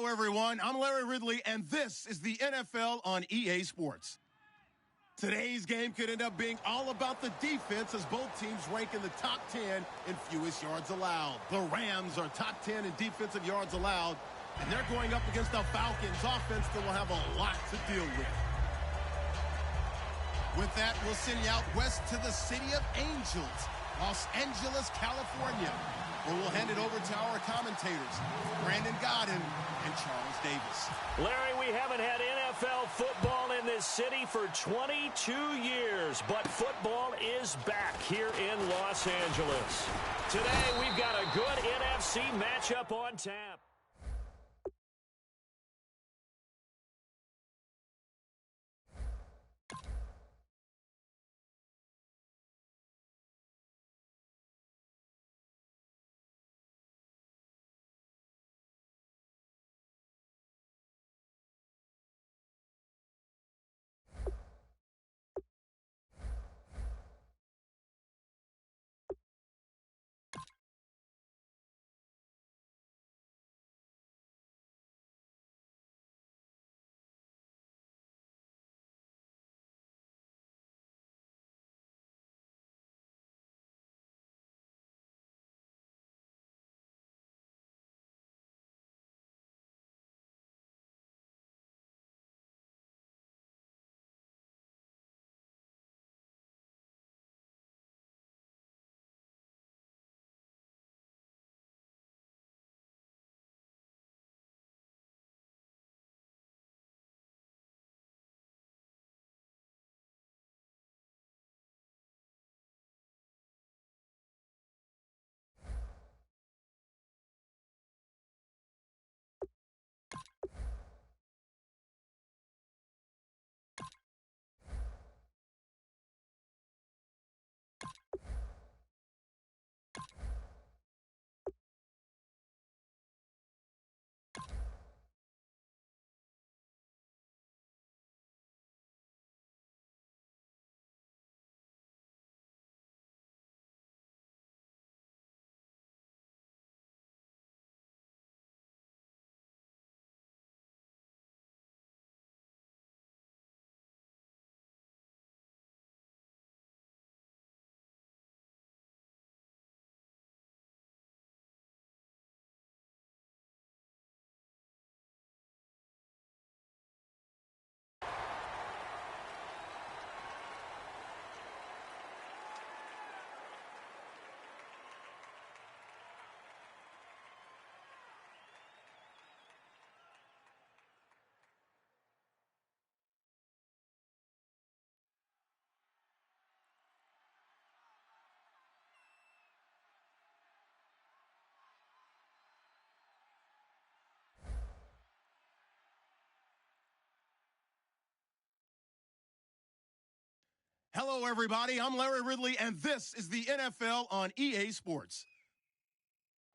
Hello, everyone. I'm Larry Ridley, and this is the NFL on EA Sports. Today's game could end up being all about the defense as both teams rank in the top 10 in fewest yards allowed. The Rams are top 10 in defensive yards allowed, and they're going up against the Falcons offense that will have a lot to deal with. With that, we'll send you out west to the city of Angels, Los Angeles, California, where we'll hand it over to our commentators, Brandon Godden and Charles Davis. Larry, we haven't had NFL football in this city for 22 years, but football is back here in Los Angeles. Today, we've got a good NFC matchup on tap. Hello, everybody. I'm Larry Ridley, and this is the NFL on EA Sports.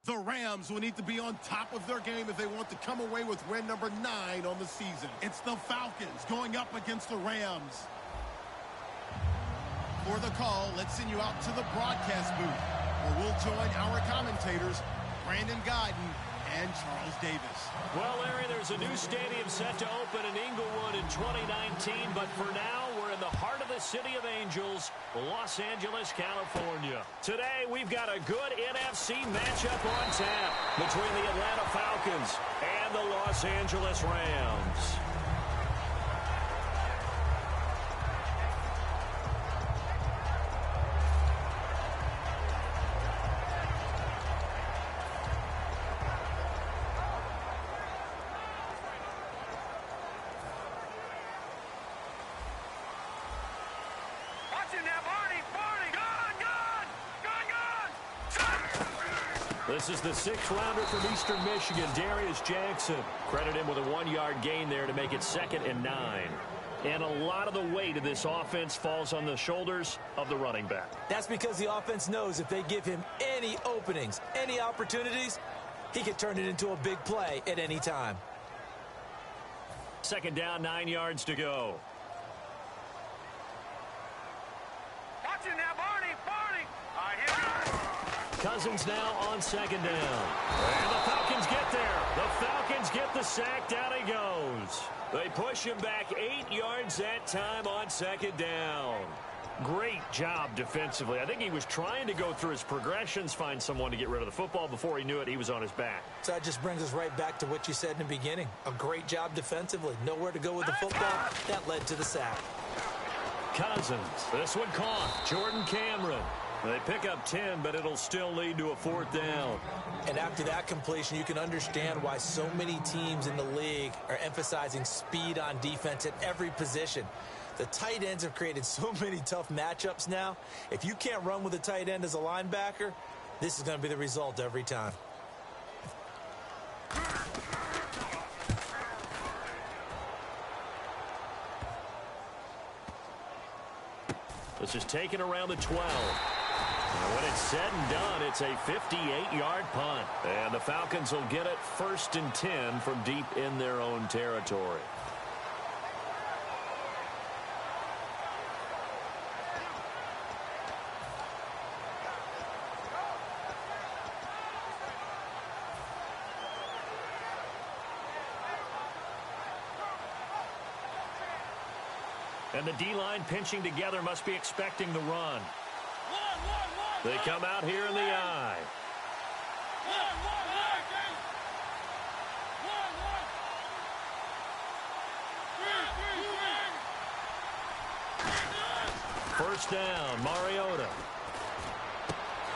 The Rams will need to be on top of their game if they want to come away with win number 9 on the season. It's the Falcons going up against the Rams. For the call, let's send you out to the broadcast booth, where we'll join our commentators, Brandon Godden and Charles Davis. Well, Larry, there's a new stadium set to open in Inglewood in 2019, but for now, we're in the heart of the city of Angels, Los Angeles, California. Today, we've got a good NFC matchup on tap between the Atlanta Falcons and the Los Angeles Rams. This is the 6th rounder from Eastern Michigan, Darius Jackson. Credit him with a 1-yard gain there to make it 2nd and 9. And a lot of the weight of this offense falls on the shoulders of the running back. That's because the offense knows if they give him any openings, any opportunities, he can turn it into a big play at any time. 2nd down, 9 yards to go. Watch it now, Barney. All right, here we go. Cousins now on second down. And the Falcons get there. The Falcons get the sack. Down he goes. They push him back 8 yards that time on second down. Great job defensively. I think he was trying to go through his progressions, find someone to get rid of the football. Before he knew it, he was on his back. So that just brings us right back to what you said in the beginning. A great job defensively. Nowhere to go with the football. That led to the sack. Cousins. This one caught. Jordan Cameron. They pick up 10, but it'll still lead to a fourth down. And after that completion, you can understand why so many teams in the league are emphasizing speed on defense at every position. The tight ends have created so many tough matchups now. If you can't run with a tight end as a linebacker, this is going to be the result every time. This is taken around the 12. And when it's said and done, it's a 58-yard punt. And the Falcons will get it 1st and 10 from deep in their own territory. And the D-line pinching together must be expecting the run. They come out here in the eye. First down, Mariota.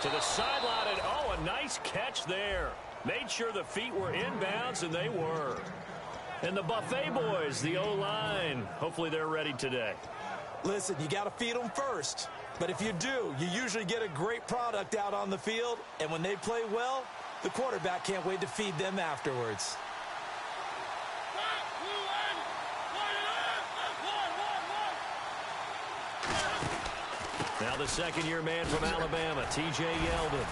To the sideline, and oh, a nice catch there. Made sure the feet were inbounds, and they were. And the Buffet boys, the O-line, hopefully they're ready today. Listen, you got to feed them first. But if you do, you usually get a great product out on the field. And when they play well, the quarterback can't wait to feed them afterwards. Now the second-year man from Alabama, T.J. Yeldon.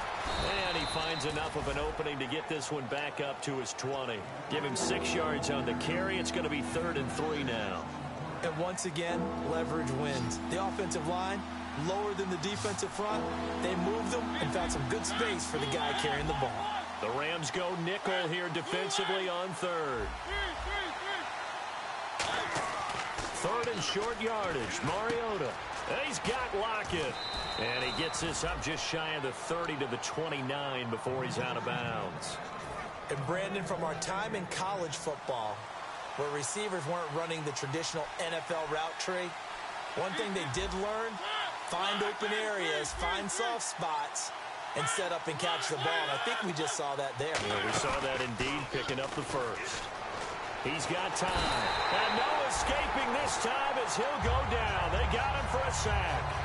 And he finds enough of an opening to get this one back up to his 20. Give him 6 yards on the carry. It's going to be 3rd and 3 now. And once again, leverage wins. The offensive line, lower than the defensive front. They moved them and found some good space for the guy carrying the ball. The Rams go nickel here defensively on 3rd. 3rd and short yardage. Mariota. He's got Lockett. And he gets this up just shy of the 30 to the 29 before he's out of bounds. And Brandon, from our time in college football, where receivers weren't running the traditional NFL route tree, one thing they did learn, find open areas, find soft spots, and set up and catch the ball. And I think we just saw that there. Yeah, we saw that indeed, picking up the first. He's got time. And no escaping this time as he'll go down. They got him for a sack.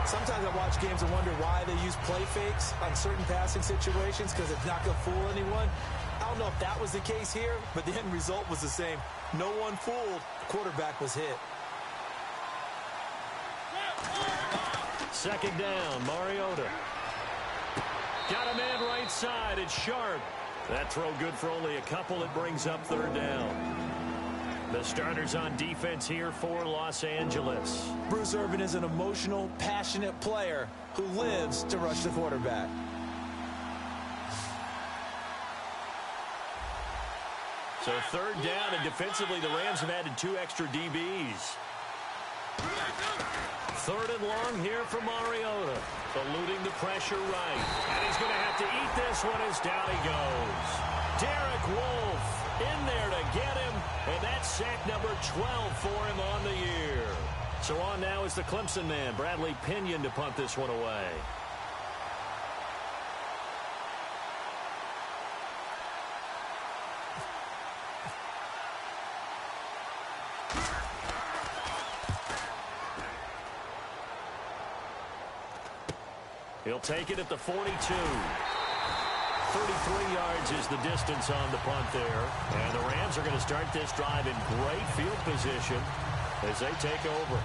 Sometimes I watch games and wonder why they use play fakes on certain passing situations, because it's not going to fool anyone. I don't know if that was the case here, but the end result was the same. No one fooled. The quarterback was hit. Second down, Mariota. Got a man right side. It's Sharp. That throw good for only a couple. It brings up 3rd down. The starters on defense here for Los Angeles. Bruce Irvin is an emotional, passionate player who lives to rush the quarterback. So 3rd down, and defensively the Rams have added 2 extra DBs. 3rd and long here for Mariota. Eluding the pressure right. And he's going to have to eat this one as down he goes. Derek Wolfe in there to get him. And that's sack number 12 for him on the year. So on now is the Clemson man, Bradley Pinion, to punt this one away. He'll take it at the 42. 33 yards is the distance on the punt there. And the Rams are going to start this drive in great field position as they take over.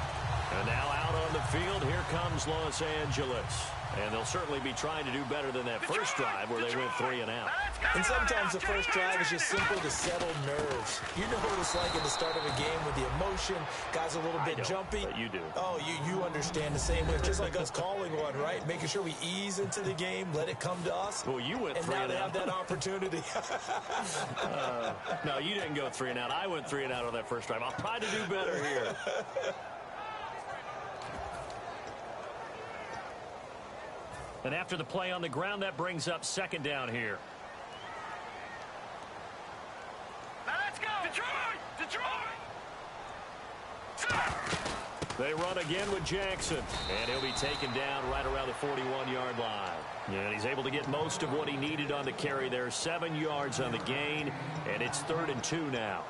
And now out on the field, here comes Los Angeles. And they'll certainly be trying to do better than that first drive where they went 3 and out. And sometimes the first drive is just simple to settle nerves. You know what it's like at the start of a game with the emotion. Guys are a little bit jumpy. But you do. Oh, you understand the same way. It's just like us calling one, right? Making sure we ease into the game, let it come to us. Well, you went 3 and out. And now they have that opportunity. No, you didn't go 3 and out. I went 3 and out on that first drive. I'll try to do better here. And after the play on the ground, that brings up second down here. Now let's go! Detroit! Detroit! They run again with Jackson. And he'll be taken down right around the 41-yard line. And he's able to get most of what he needed on the carry there. 7 yards on the gain. And it's 3rd and 2 now.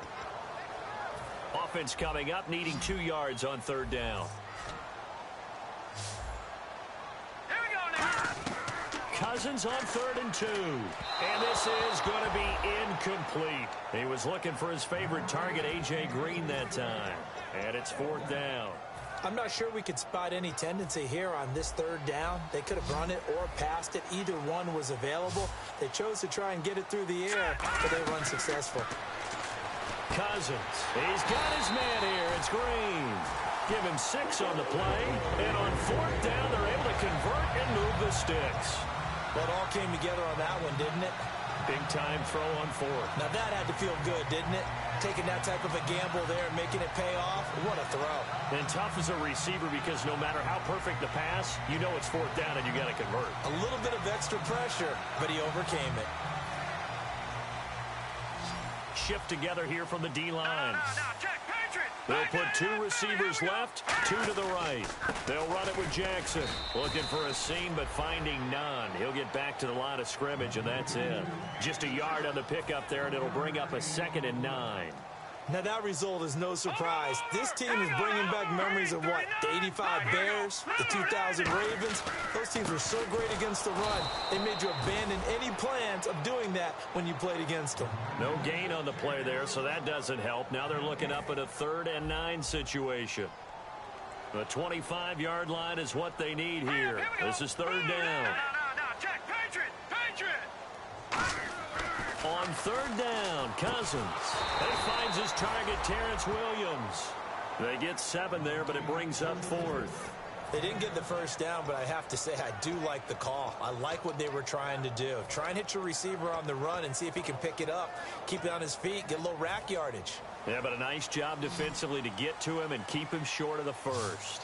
Offense coming up, needing 2 yards on 3rd down. Cousins on 3rd and 2. And this is going to be incomplete. He was looking for his favorite target, A.J. Green, that time. And it's 4th down. I'm not sure we could spot any tendency here on this 3rd down. They could have run it or passed it. Either one was available. They chose to try and get it through the air, but they were unsuccessful. Cousins. He's got his man here. It's Green. Give him 6 on the play. And on 4th down, they're able to convert and move the sticks. Well, it all came together on that one, didn't it? Big-time throw on 4th. Now, that had to feel good, didn't it? Taking that type of a gamble there and making it pay off. What a throw. And tough as a receiver because no matter how perfect the pass, you know it's 4th down and you got to convert. A little bit of extra pressure, but he overcame it. Shift together here from the D-line. No, check, Patriot! They'll put 2 receivers left, 2 to the right. They'll run it with Jackson. Looking for a seam, but finding none. He'll get back to the line of scrimmage, and that's it. Just a yard on the pickup there, and it'll bring up a 2nd and 9. Now, that result is no surprise. This team is bringing back memories of what? The 85 Bears, the 2000 Ravens. Those teams were so great against the run. They made you abandon any plans of doing that when you played against them. No gain on the play there, so that doesn't help. Now they're looking up at a 3rd and 9 situation. The 25-yard line is what they need here. This is 3rd down. No, check, Patriot! On 3rd down, Cousins. He finds his target, Terrence Williams. They get 7 there, but it brings up 4th. They didn't get the first down, but I have to say I do like the call. I like what they were trying to do. Try and hit your receiver on the run and see if he can pick it up, keep it on his feet, get a little rack yardage. Yeah, but a nice job defensively to get to him and keep him short of the first.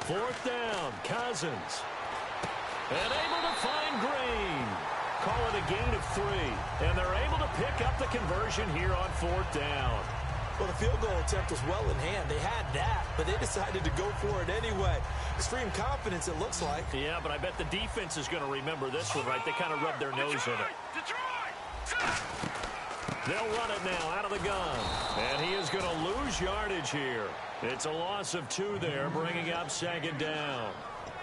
4th down, Cousins. And able to find Green. Call it a gain of 3. And they're able to pick up the conversion here on 4th down. Well, the field goal attempt was well in hand. They had that, but they decided to go for it anyway. Extreme confidence, it looks like. Yeah, but I bet the defense is going to remember this one, right? They kind of rubbed their nose in it. They'll run it now out of the gun. And he is going to lose yardage here. It's a loss of 2 there, bringing up 2nd down.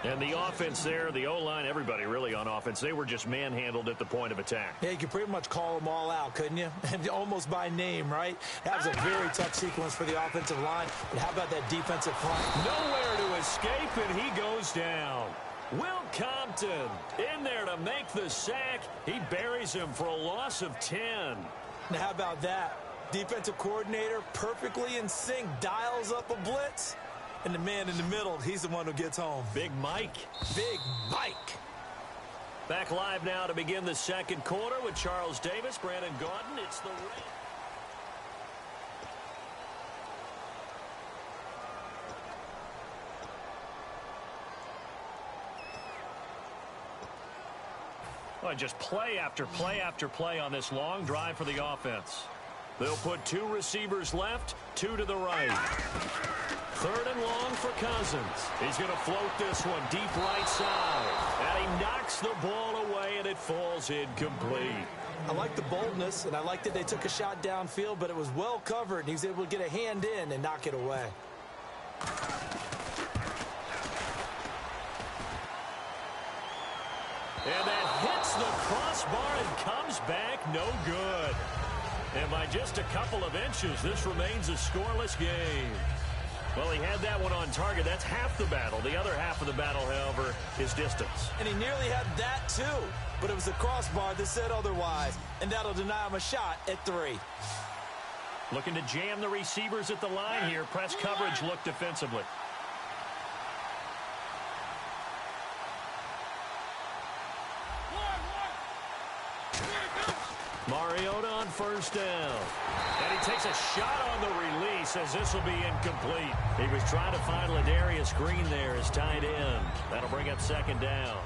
And the offense there, the O-line, everybody really on offense, they were just manhandled at the point of attack. Yeah, you could pretty much call them all out, couldn't you? Almost by name, right? That was a very tough sequence for the offensive line. But how about that defensive front? Nowhere to escape, and he goes down. Will Compton in there to make the sack. He buries him for a loss of 10. Now, how about that? Defensive coordinator perfectly in sync, dials up a blitz. And the man in the middle, he's the one who gets home. Big Mike. Big Mike. Back live now to begin the 2nd quarter with Charles Davis, Brandon Gordon. It's the Rams. Well, just play after play after play on this long drive for the offense. They'll put 2 receivers left, 2 to the right. 3rd and long for Cousins. He's going to float this one deep right side. And he knocks the ball away, and it falls incomplete. I like the boldness, and I like that they took a shot downfield, but it was well covered, and he was able to get a hand in and knock it away. And that hits the crossbar and comes back no good. And by just a couple of inches, this remains a scoreless game. Well, he had that one on target. That's half the battle. The other half of the battle, however, is distance. And he nearly had that, too. But it was the crossbar that said otherwise. And that'll deny him a shot at 3. Looking to jam the receivers at the line here. Press coverage look defensively. Mariota on first down. And he takes a shot on the release as this will be incomplete. He was trying to find Ladarius Green there as tight end. That'll bring up second down.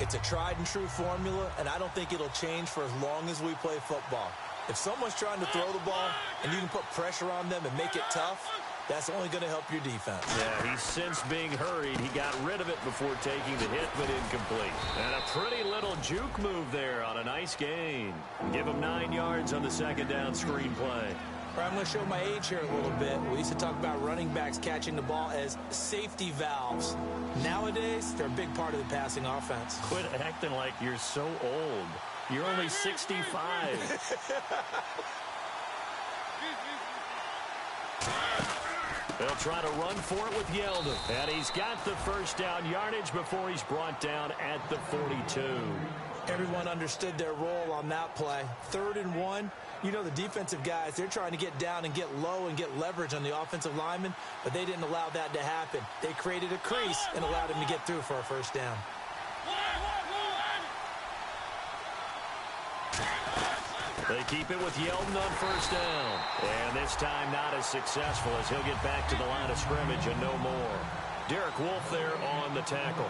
It's a tried-and-true formula, and I don't think it'll change for as long as we play football. If someone's trying to throw the ball and you can put pressure on them and make it tough, that's only going to help your defense. Yeah, he's since being hurried. He got rid of it before taking the hit, but incomplete. And a pretty little juke move there on a nice gain. Give him 9 yards on the second down screen play. I'm going to show my age here a little bit. We used to talk about running backs catching the ball as safety valves. Nowadays, they're a big part of the passing offense. Quit acting like you're so old. You're only 65. They'll try to run for it with Yeldon. And he's got the first down yardage before he's brought down at the 42. Everyone understood their role on that play. 3rd and 1. You know, the defensive guys, they're trying to get down and get low and get leverage on the offensive lineman, but they didn't allow that to happen. They created a crease and allowed him to get through for a first down. They keep it with Yeldon on first down. And this time not as successful as he'll get back to the line of scrimmage and no more. Derek Wolfe there on the tackle.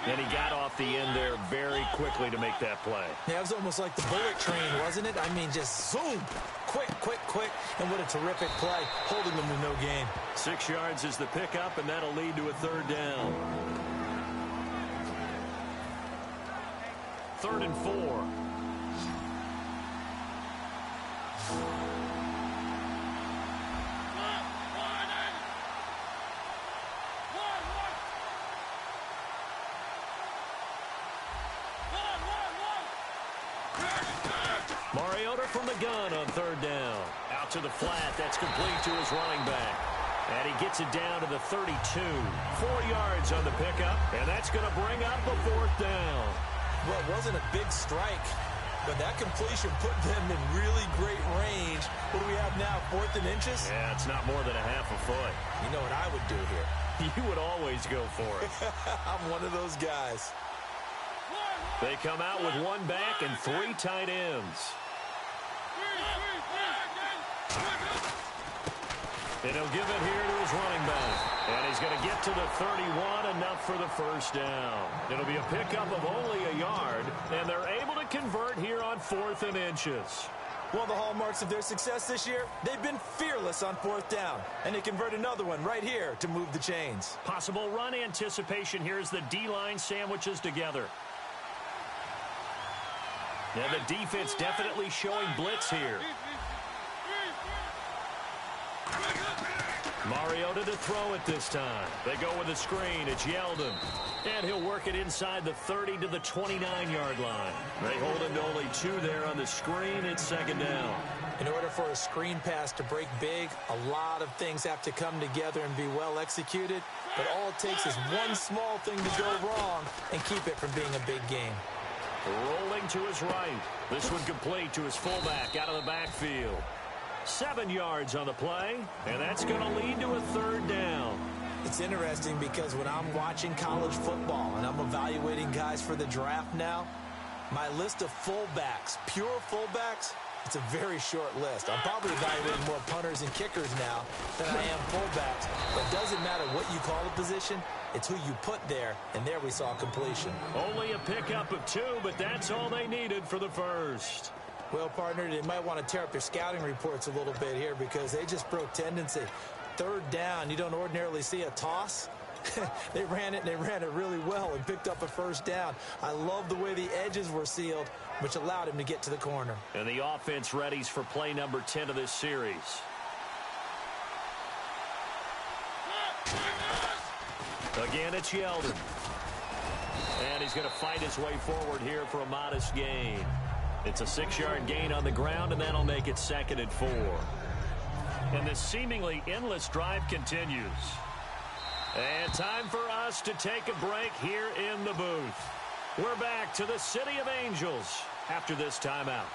And he got off the end there very quickly to make that play. Yeah, it was almost like the bullet train, wasn't it? I mean, just zoom. Quick, quick, quick. And what a terrific play, holding them to no gain. 6 yards is the pickup, and that'll lead to a 3rd down. 3rd and 4. Mariota from the gun on 3rd down. Out to the flat. That's complete to his running back. And he gets it down to the 32. 4 yards on the pickup. And that's going to bring up a 4th down. Well, it wasn't a big strike, but that completion put them in really great range. What do we have now, 4th and inches? Yeah, it's not more than a half a foot. You know what I would do here? You would always go for it. I'm one of those guys. They come out with 1 back and 3 tight ends. And he'll give it here to his running back. And he's going to get to the 31, enough for the first down. It'll be a pickup of only a yard, and they're able to convert here on 4th and inches. One of the hallmarks of their success this year, they've been fearless on 4th down. And they convert another one right here to move the chains. Possible run anticipation here as the D-line sandwiches together. Now the defense definitely showing blitz here. Mariota to throw it this time. They go with a screen. It's Yeldon. And he'll work it inside the 30 to the 29-yard line. They hold him to only 2 there on the screen. It's 2nd down. In order for a screen pass to break big, a lot of things have to come together and be well executed. But all it takes is one small thing to go wrong and keep it from being a big game. Rolling to his right. This one complete to his fullback out of the backfield. 7 yards on the play, and that's going to lead to a 3rd down. It's interesting because when I'm watching college football and I'm evaluating guys for the draft now, my list of fullbacks, pure fullbacks, it's a very short list. I'm probably evaluating more punters and kickers now than I am fullbacks. But it doesn't matter what you call the position, it's who you put there, and there we saw completion. Only a pickup of 2, but that's all they needed for the first. Well, partner, they might want to tear up their scouting reports a little bit here because they just broke tendency. 3rd down, you don't ordinarily see a toss. They ran it really well and picked up a first down. I love the way the edges were sealed, which allowed him to get to the corner. And the offense readies for play number 10 of this series. Again, it's Yeldon. And he's going to fight his way forward here for a modest gain. It's a 6-yard gain on the ground, and that'll make it 2nd and 4. And this seemingly endless drive continues. And time for us to take a break here in the booth. We're back to the City of Angels after this timeout.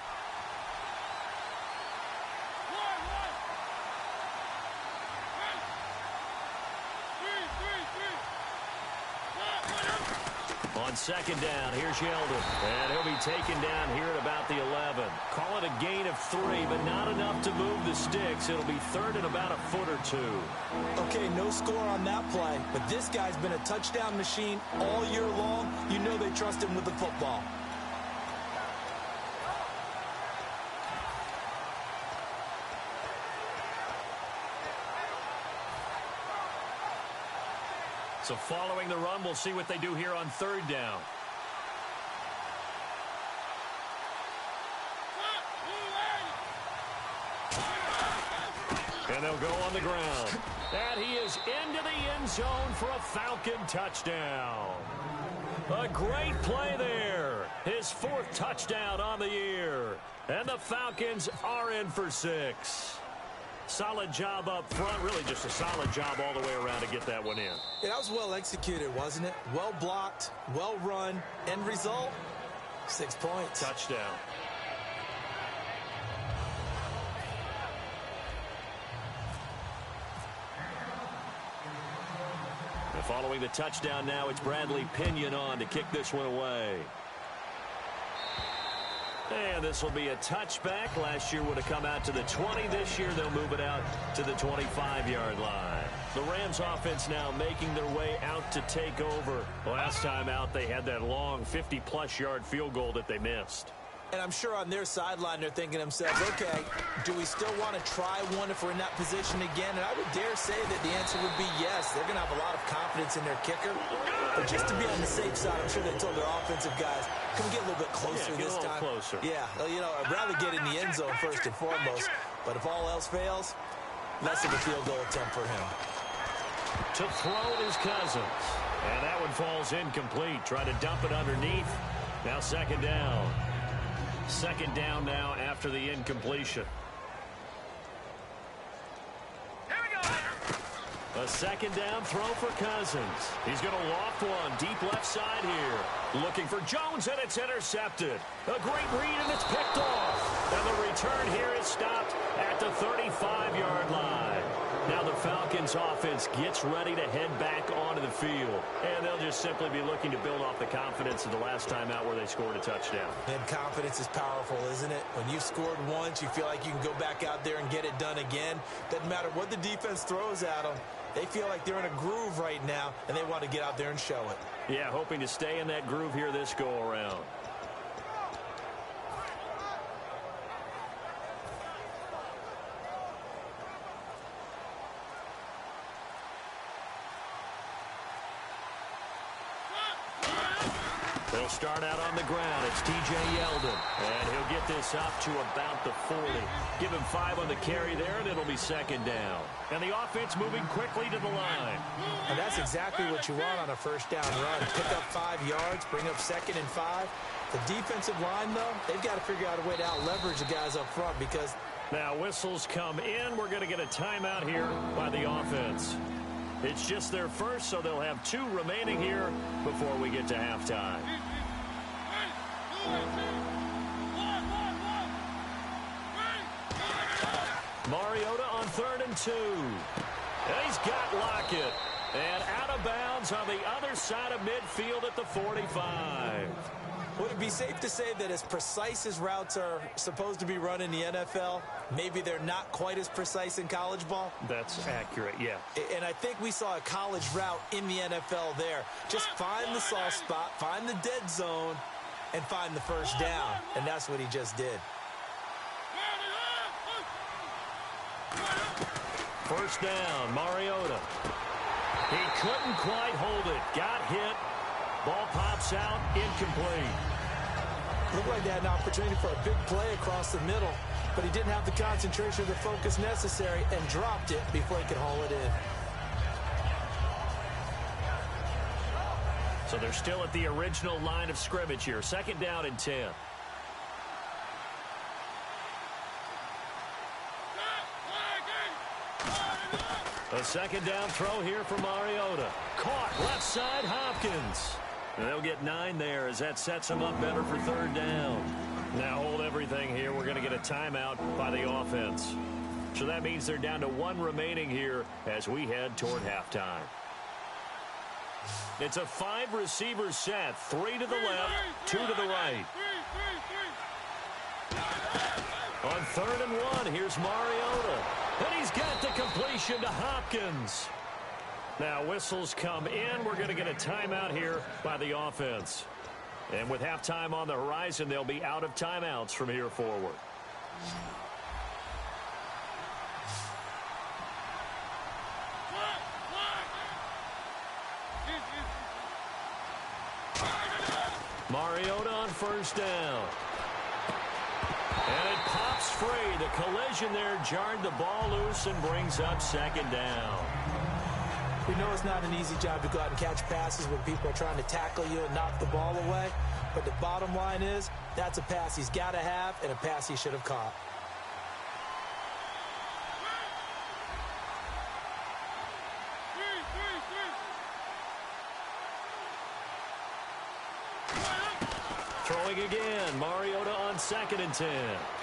On 2nd down, here's Yeldon. And he'll be taken down here at about the 11. Call it a gain of 3, but not enough to move the sticks. It'll be 3rd and about a foot or 2. Okay, no score on that play, but this guy's been a touchdown machine all year long. You know they trust him with the football. So following the run, we'll see what they do here on 3rd down. And they'll go on the ground. And he is into the end zone for a Falcon touchdown. A great play there. His 4th touchdown on the year. And the Falcons are in for 6. Solid job up front. Really just a solid job all the way around to get that one in. Yeah, that was well executed, wasn't it? Well blocked, well run. End result, 6 points. Touchdown. And following the touchdown now, it's Bradley Pinion on to kick this one away. And this will be a touchback. Last year would have come out to the 20. This year they'll move it out to the 25-yard line. The Rams offense now making their way out to take over. Last time out they had that long 50-plus yard field goal that they missed. And I'm sure on their sideline they're thinking to themselves, okay, do we still want to try one if we're in that position again? And I would dare say that the answer would be yes. They're going to have a lot of confidence in their kicker. But just to be on the safe side, I'm sure they told their offensive guys, can we get a little bit closer this time? Closer. Yeah, you know, I'd rather get in the end zone first and foremost. But if all else fails, less of a field goal attempt for him. To throw is Cousins. And that one falls incomplete. Trying to dump it underneath. Now 2nd down. 2nd down now after the incompletion. Here we go. A 2nd down throw for Cousins. He's going to loft one deep left side here. Looking for Jones, and it's intercepted. A great read, and it's picked off. And the return here is stopped at the 35-yard line. Now the Falcons offense gets ready to head back onto the field. And they'll just simply be looking to build off the confidence of the last time out where they scored a touchdown. And confidence is powerful, isn't it? When you've scored once, you feel like you can go back out there and get it done again. Doesn't matter what the defense throws at them. They feel like they're in a groove right now, and they want to get out there and show it. Yeah, hoping to stay in that groove here this go-around. They'll start out on the ground. It's T.J. Yeldon. And he'll get this up to about the 40. Give him 5 on the carry there, and it'll be 2nd down. And the offense moving quickly to the line. And that's exactly what you want on a 1st down run. Pick up 5 yards, bring up 2nd and 5. The defensive line, though, they've got to figure out a way to out-leverage the guys up front because... Now whistles come in. We're going to get a timeout here by the offense. It's just their first, so they'll have 2 remaining here before we get to halftime. Mariota on 3rd and 2. And he's got Lockett. And out of bounds on the other side of midfield at the 45. Would it be safe to say that as precise as routes are supposed to be run in the NFL, maybe they're not quite as precise in college ball? That's accurate, yeah. And I think we saw a college route in the NFL there. Just find the soft spot, find the dead zone, and find the 1st down. And that's what he just did. 1st down, Mariota. He couldn't quite hold it. Got hit. Ball pops out, incomplete. Looked like they had an opportunity for a big play across the middle, but he didn't have the concentration or the focus necessary and dropped it before he could haul it in. So they're still at the original line of scrimmage here. 2nd down and 10. A second down throw here for Mariota. Caught left side, Hopkins. And they'll get 9 there as that sets them up better for third down. Now hold everything here. We're going to get a timeout by the offense. So that means they're down to 1 remaining here as we head toward halftime. It's a 5-receiver set. 3 to the left, 2 to the right. On 3rd and 1, here's Mariota. And he's got the completion to Hopkins. Now whistles come in. We're going to get a timeout here by the offense. And with halftime on the horizon, they'll be out of timeouts from here forward. Mariota on first down. And it pops free. The collision there jarred the ball loose and brings up second down. We know it's not an easy job to go out and catch passes when people are trying to tackle you and knock the ball away. But the bottom line is, that's a pass he's got to have and a pass he should have caught. Throwing again, Mariota on 2nd and 10.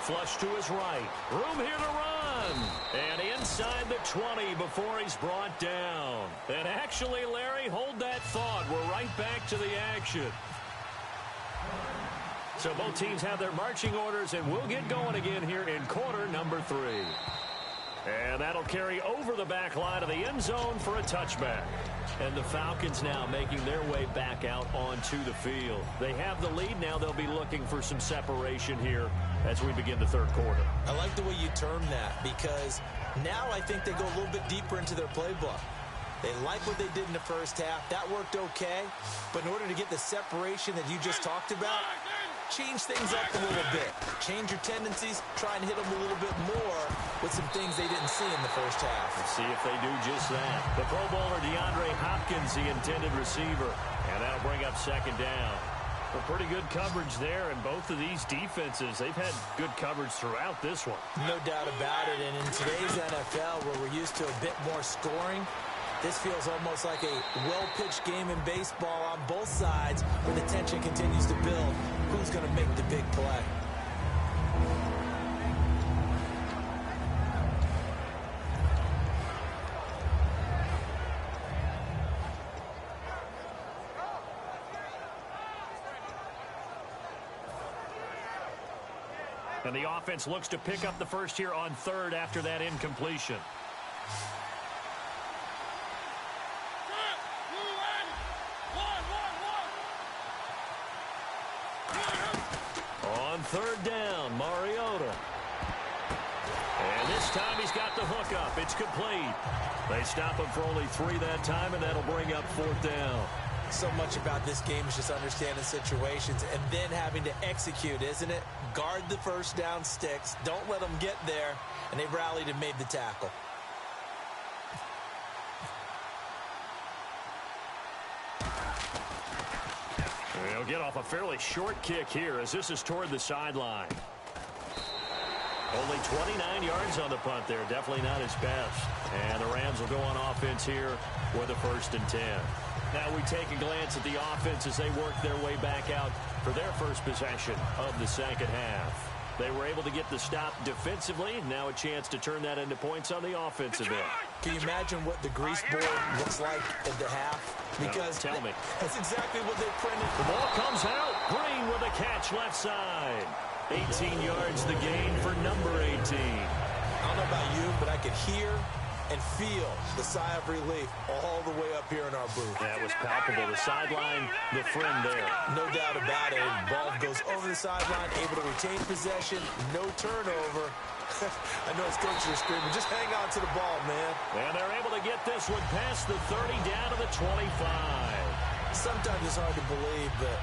Flush to his right. Room here to run. And inside the 20 before he's brought down. And actually, Larry, hold that thought. We're right back to the action. So both teams have their marching orders, and we'll get going again here in quarter number 3. And that'll carry over the back line of the end zone for a touchback. And the Falcons now making their way back out onto the field. They have the lead. Now they'll be looking for some separation here as we begin the third quarter. I like the way you term that, because now I think they go a little bit deeper into their playbook. They like what they did in the first half. That worked okay. But in order to get the separation that you just talked about, change things up a little bit. Change your tendencies. Try and hit them a little bit more with some things they didn't see in the first half. Let's see if they do just that. The Pro Bowler DeAndre Hopkins, the intended receiver. And that'll bring up second down. Well, pretty good coverage there, and both of these defenses, they've had good coverage throughout this one. No doubt about it, and in today's NFL, where we're used to a bit more scoring, this feels almost like a well-pitched game in baseball on both sides where the tension continues to build. Who's going to make the big play? And the offense looks to pick up the first here on 3rd after that incompletion. On 3rd down, Mariota. And this time he's got the hook up. It's complete. They stop him for only 3 that time, and that'll bring up 4th down. So much about this game is just understanding situations and then having to execute, isn't it? Guard the first down sticks. Don't let them get there. And they rallied and made the tackle. They'll get off a fairly short kick here as this is toward the sideline. Only 29 yards on the punt there. Definitely not his best. And the Rams will go on offense here with a 1st and 10. Now we take a glance at the offense as they work their way back out for their first possession of the second half. They were able to get the stop defensively. Now a chance to turn that into points on the offensive end. Can you imagine what the grease board looks like at the half? Because tell me. That's exactly what they printed. The ball comes out. Green with a catch left side. 18 yards the gain for number 18. I don't know about you, but I could hear and feel the sigh of relief all the way up here in our booth. That was palpable. The sideline, the friend there. No doubt about it. Ball goes over the sideline, able to retain possession, no turnover. I know his coaches are screaming, just hang on to the ball, man. And they're able to get this one past the 30 down to the 25. Sometimes it's hard to believe, but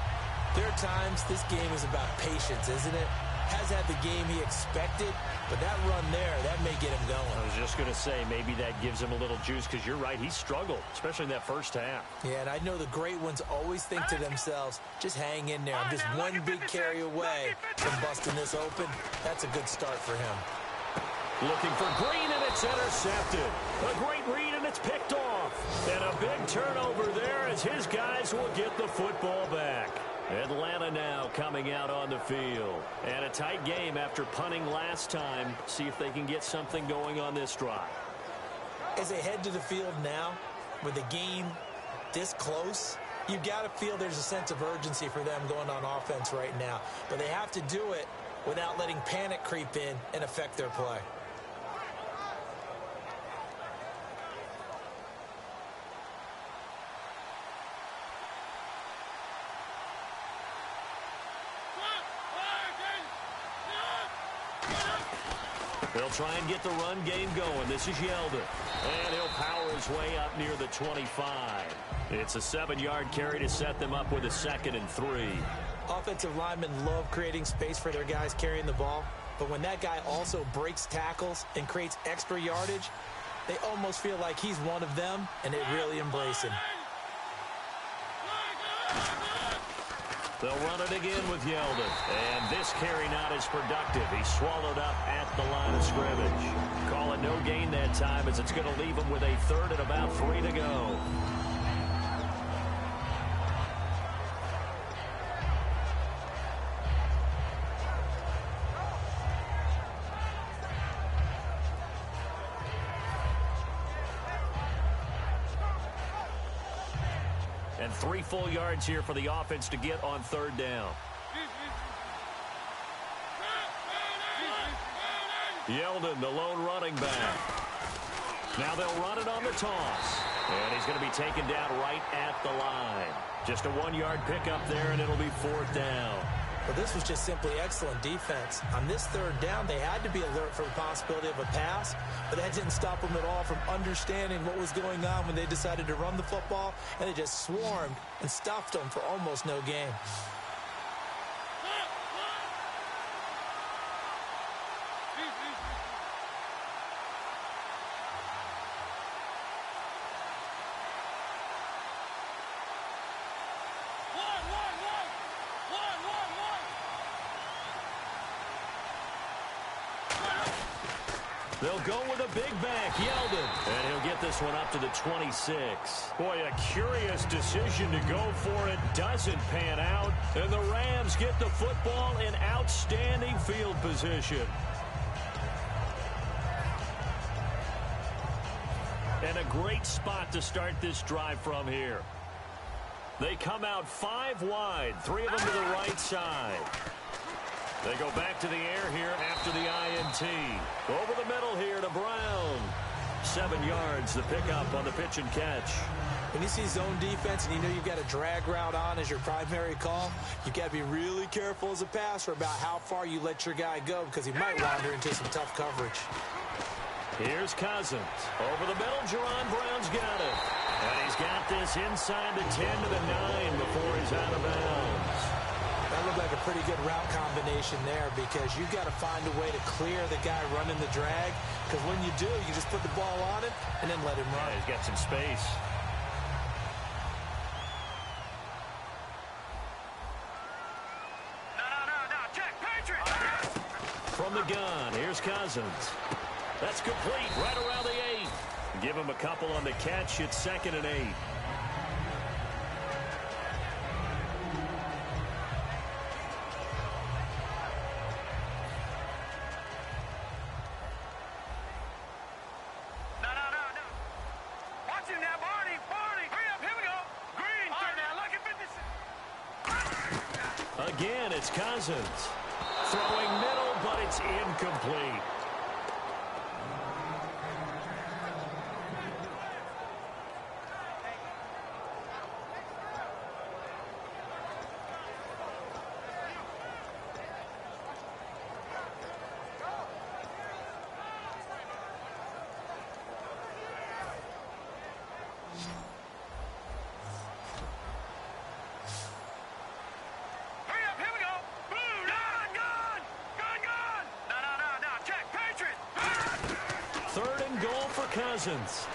there are times this game is about patience, isn't it? Has had the game he expected, but that run there, that may get him going. I was just going to say, maybe that gives him a little juice, because you're right, he struggled, especially in that first half. Yeah, and I know the great ones always think to themselves, just hang in there. I'm just one big carry away from busting this open. That's a good start for him. Looking for Green, and it's intercepted. A great read and That's picked off. And a big turnover there as his guys will get the football back. Atlanta now coming out on the field. And a tight game after punting last time. See if they can get something going on this drive. As they head to the field now, with the game this close, you've got to feel there's a sense of urgency for them going on offense right now. But they have to do it without letting panic creep in and affect their play. They'll try and get the run game going. This is Yeldon. And he'll power his way up near the 25. It's a 7-yard carry to set them up with a 2nd and 3. Offensive linemen love creating space for their guys carrying the ball. But when that guy also breaks tackles and creates extra yardage, they almost feel like he's one of them, and they really embrace him. They'll run it again with Yeldon. And this carry not as productive. He's swallowed up at the line of scrimmage. Call it no gain that time as it's going to leave him with a 3rd and about 3 to go. And 3 full yards here for the offense to get on 3rd down. Yeldon, the lone running back. Now they'll run it on the toss. And he's going to be taken down right at the line. Just a 1-yard pickup there, and it'll be 4th down. Well, this was just simply excellent defense. On this 3rd down, they had to be alert for the possibility of a pass, but that didn't stop them at all from understanding what was going on when they decided to run the football, and they just swarmed and stuffed them for almost no gain. They'll go with a big back, Yeldon. And he'll get this one up to the 26. Boy, a curious decision to go for it. Doesn't pan out. And the Rams get the football in outstanding field position. And a great spot to start this drive from here. They come out 5 wide, 3 of them to the right side. They go back to the air here after the INT. Over the middle here to Brown. 7 yards, the pickup on the pitch and catch. When you see zone defense and you know you've got a drag route on as your primary call, you've got to be really careful as a passer about how far you let your guy go because he might wander into some tough coverage. Here's Cousins. Over the middle, Jerron Brown's got it. And he's got this inside the 10 to the 9 before he's out of bounds. That looked like a pretty good route combination there because you've got to find a way to clear the guy running the drag because when you do, you just put the ball on him and then let him run. Yeah, he's got some space. No, check, Patriot! From the gun, here's Cousins. That's complete, right around the 8. Give him a couple on the catch. It's 2nd and 8. Watch him now, Barney! Hurry up, here we go! Green, third now, look at this. Again, it's Cousins. Throwing middle, but it's incomplete. Cousins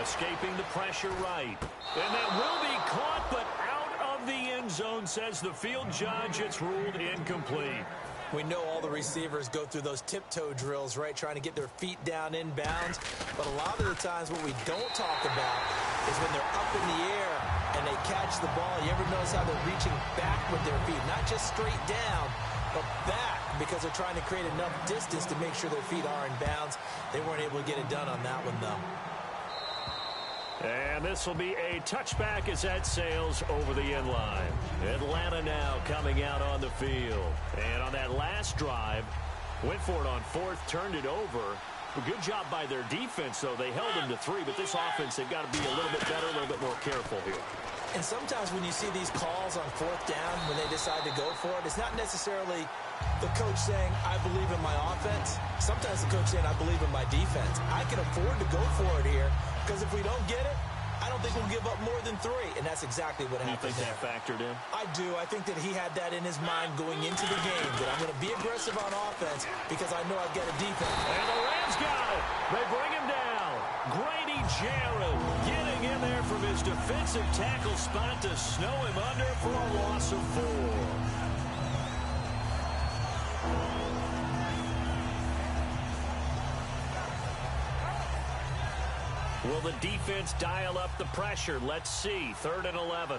escaping the pressure right. And that will be caught, but out of the end zone, says the field judge. It's ruled incomplete. We know all the receivers go through those tiptoe drills, right, trying to get their feet down in bounds. But a lot of the times what we don't talk about is when they're up in the air and they catch the ball. You ever notice how they're reaching back with their feet? Not just straight down, but back, because they're trying to create enough distance to make sure their feet are in bounds. They weren't able to get it done on that one, though. And this will be a touchback as that sails over the end line. Atlanta now coming out on the field. And on that last drive, went for it on fourth, turned it over. A good job by their defense, though. They held them to 3, but this offense, they've got to be a little bit better, a little bit more careful here. And sometimes when you see these calls on fourth down, when they decide to go for it, it's not necessarily the coach saying, I believe in my offense. Sometimes the coach saying, I believe in my defense. I can afford to go for it here, because if we don't get it, I don't think we'll give up more than 3. And that's exactly what happened. You think that factored in? I do. I think that he had that in his mind going into the game, that I'm going to be aggressive on offense because I know I've got a defense. And the Rams got it. They bring him down. Grady Jarrett getting in there from his defensive tackle spot to snow him under for a loss of 4. Will the defense dial up the pressure? Let's see. 3rd and 11.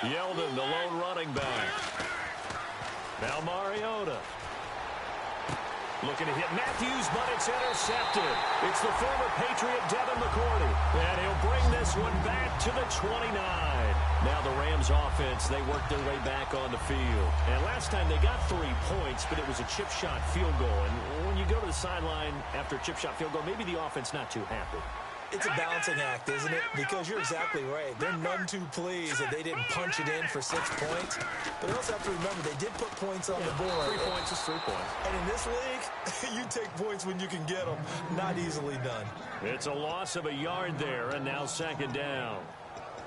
Yeldon, the lone running back. Now Mariota. Looking to hit Matthews, but it's intercepted. It's the former Patriot Devin McCourty. And he'll bring this one back to the 29. Now the Rams offense, they worked their way back on the field. And last time they got 3 points, but it was a chip shot field goal. And when you go to the sideline after a chip shot field goal, maybe the offense not too happy. It's a balancing act, isn't it? Because you're exactly right. They're none too pleased that they didn't punch it in for 6 points. But you also have to remember they did put points on the board. 3 points is 3 points. And in this league, you take points when you can get them. Not easily done. It's a loss of a yard there, and now 2nd down.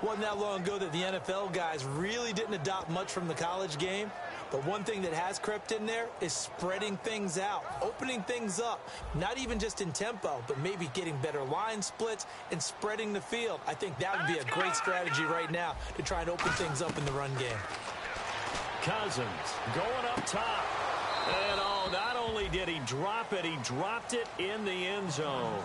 Wasn't that long ago that the NFL guys really didn't adopt much from the college game. But one thing that has crept in there is spreading things out, opening things up, not even just in tempo, but maybe getting better line splits and spreading the field. I think that would be a great strategy right now to try and open things up in the run game. Cousins going up top. And not only did he drop it, he dropped it in the end zone.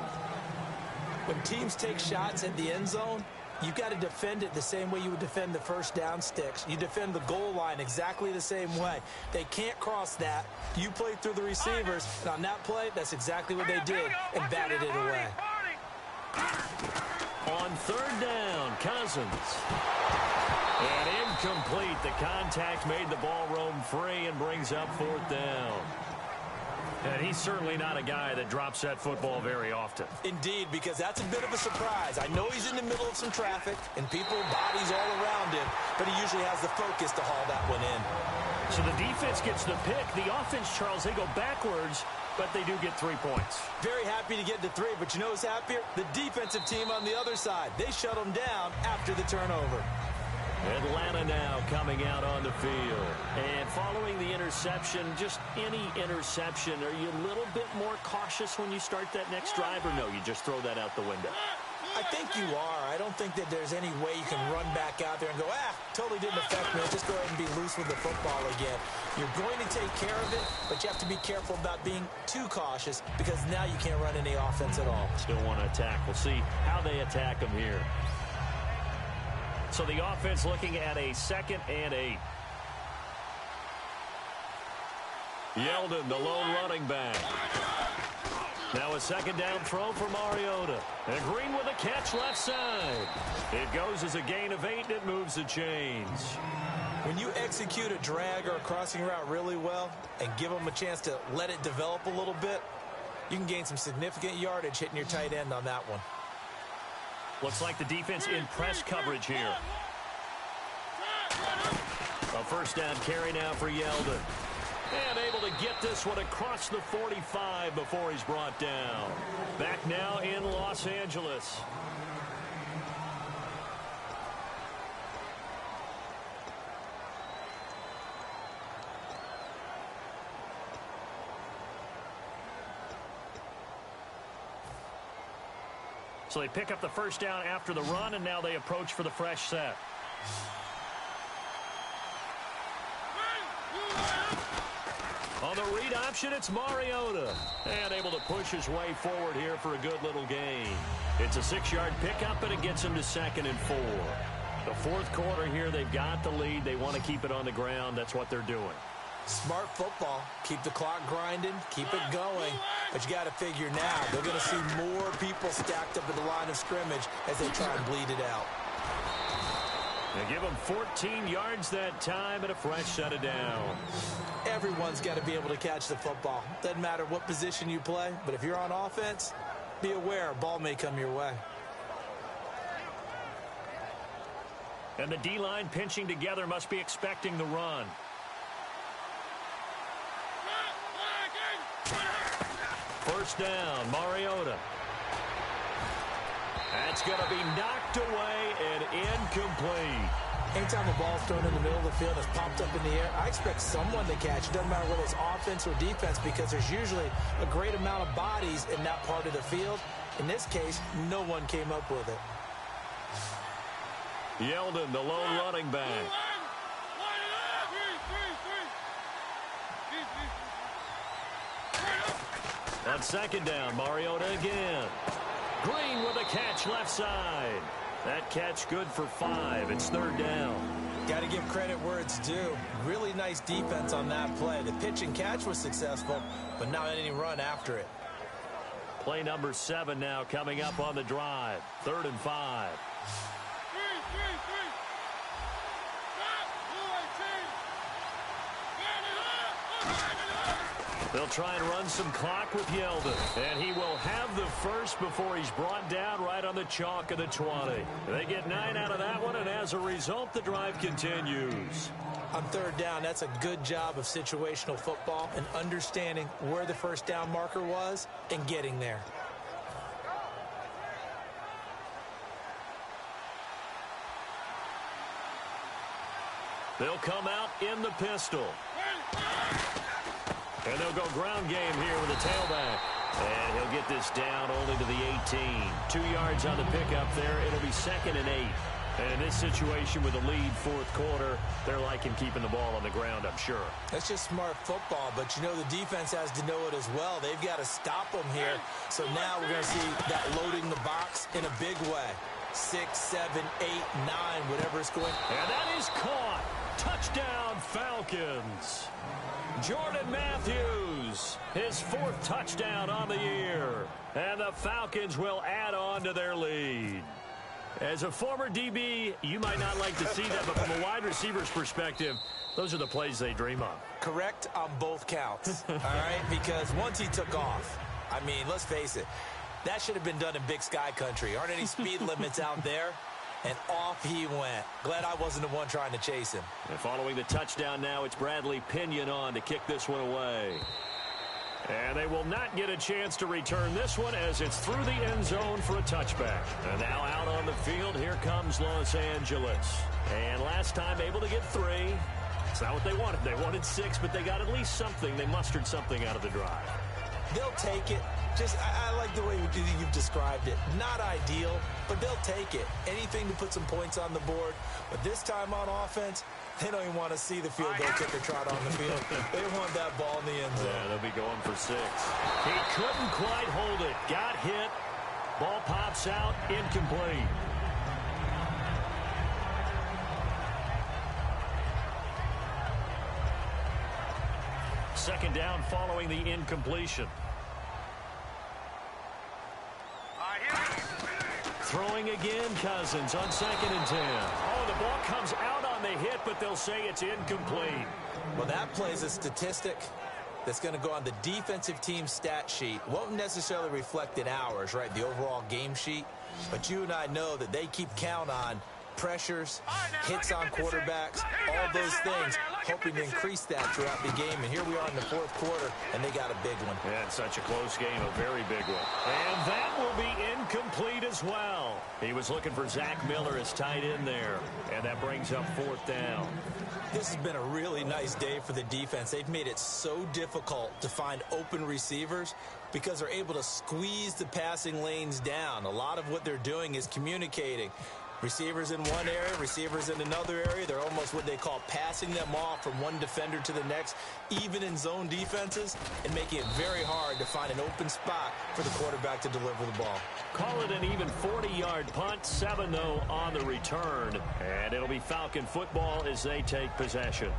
When teams take shots at the end zone, you've got to defend it the same way you would defend the first down sticks. You defend the goal line exactly the same way. They can't cross that. You play through the receivers, and on that play, that's exactly what they did, and batted it away. On 3rd down, Cousins. And incomplete. The contact made the ball roam free and brings up 4th down. And he's certainly not a guy that drops that football very often. Indeed, because that's a bit of a surprise. I know he's in the middle of some traffic and people, bodies all around him, but he usually has the focus to haul that one in. So the defense gets the pick. The offense, Charles, they go backwards, but they do get 3 points. Very happy to get to 3, but you know who's happier? The defensive team on the other side. They shut them down after the turnover. Atlanta now coming out on the field. And following the interception, just any interception, are you a little bit more cautious when you start that next drive, or no, you just throw that out the window? I think you are. I don't think that there's any way you can run back out there and go, totally didn't affect me. Just go ahead and be loose with the football again. You're going to take care of it, but you have to be careful about being too cautious because now you can't run any offense at all. Still want to attack. We'll see how they attack them here. So the offense looking at a 2nd and 8. Yeldon, the lone running back. Now a 2nd down throw for Mariota. And Green with a catch left side. It goes as a gain of 8, and it moves the chains. When you execute a drag or a crossing route really well and give them a chance to let it develop a little bit, you can gain some significant yardage hitting your tight end on that one. Looks like the defense in press coverage here. A 1st down carry now for Yeldon. And able to get this one across the 45 before he's brought down. Back now in Los Angeles. So they pick up the 1st down after the run, and now they approach for the fresh set. On the read option, it's Mariota. And able to push his way forward here for a good little gain. It's a 6-yard pickup, and it gets him to 2nd and 4. The fourth quarter here, they've got the lead. They want to keep it on the ground. That's what they're doing. Smart football. Keep the clock grinding. Keep it going. But you got to figure now, they're going to see more people stacked up at the line of scrimmage as they try and bleed it out. They give them 14 yards that time and a fresh set of downs. Everyone's got to be able to catch the football. Doesn't matter what position you play, but if you're on offense, be aware a ball may come your way. And the D-line pinching together must be expecting the run. First down, Mariota. That's going to be knocked away and incomplete. Anytime a ball's thrown in the middle of the field that's popped up in the air, I expect someone to catch. It doesn't matter whether it's offense or defense because there's usually a great amount of bodies in that part of the field. In this case, no one came up with it. Yeldon, the lone running back. On second down, Mariota again. Green with a catch left side. That catch good for 5. It's 3rd down. Got to give credit where it's due. Really nice defense on that play. The pitch and catch was successful, but not any run after it. Play number 7 now coming up on the drive. 3rd and 5. They'll try and run some clock with Yeldon. And he will have the first before he's brought down right on the chalk of the 20. They get 9 out of that one, and as a result, the drive continues. On 3rd down, that's a good job of situational football and understanding where the first down marker was and getting there. They'll come out in the pistol. And they'll go ground game here with the tailback. And he'll get this down only to the 18. 2 yards on the pickup there. It'll be 2nd and 8. And in this situation with a lead fourth quarter, they're liking keeping the ball on the ground, I'm sure. That's just smart football, but you know the defense has to know it as well. They've got to stop them here. So now we're going to see that loading the box in a big way. 6, 7, 8, 9, whatever it's going. And that is caught. Touchdown, Falcons. Jordan Matthews, his 4th touchdown on the year. And the Falcons will add on to their lead. As a former DB, you might not like to see that, but from a wide receiver's perspective, those are the plays they dream of. Correct on both counts, all right? Because once he took off, I mean, let's face it, that should have been done in Big Sky Country. Aren't any speed limits out there? And off he went. Glad I wasn't the one trying to chase him. And following the touchdown now, it's Bradley Pinion on to kick this one away. And they will not get a chance to return this one as it's through the end zone for a touchback. And now out on the field, here comes Los Angeles. And last time able to get 3. It's not what they wanted. They wanted 6, but they got at least something. They mustered something out of the drive. They'll take it. Just, I like the way you've described it. Not ideal, but they'll take it. Anything to put some points on the board. But this time on offense, they don't even want to see the field goal kicker trot on the field. They want that ball in the end zone. Yeah, they'll be going for 6. He couldn't quite hold it. Got hit. Ball pops out. Incomplete. Second down following the incompletion. Throwing again, Cousins on 2nd and 10. Oh, the ball comes out on the hit, but they'll say it's incomplete. Well, that plays a statistic that's going to go on the defensive team stat sheet. Won't necessarily reflect in ours, right, the overall game sheet. But you and I know that they keep count on pressures, hits on quarterbacks, all those things, hoping to increase that throughout the game. And here we are in the fourth quarter, and they got a big one. Yeah, it's such a close game, a very big one. And that will be incomplete as well. He was looking for Zach Miller as tight end there, and that brings up 4th down. This has been a really nice day for the defense. They've made it so difficult to find open receivers because they're able to squeeze the passing lanes down. A lot of what they're doing is communicating. Receivers in one area, receivers in another area. They're almost what they call passing them off from one defender to the next, even in zone defenses, and making it very hard to find an open spot for the quarterback to deliver the ball. Call it an even 40-yard punt, 7 though on the return. And it'll be Falcon football as they take possession.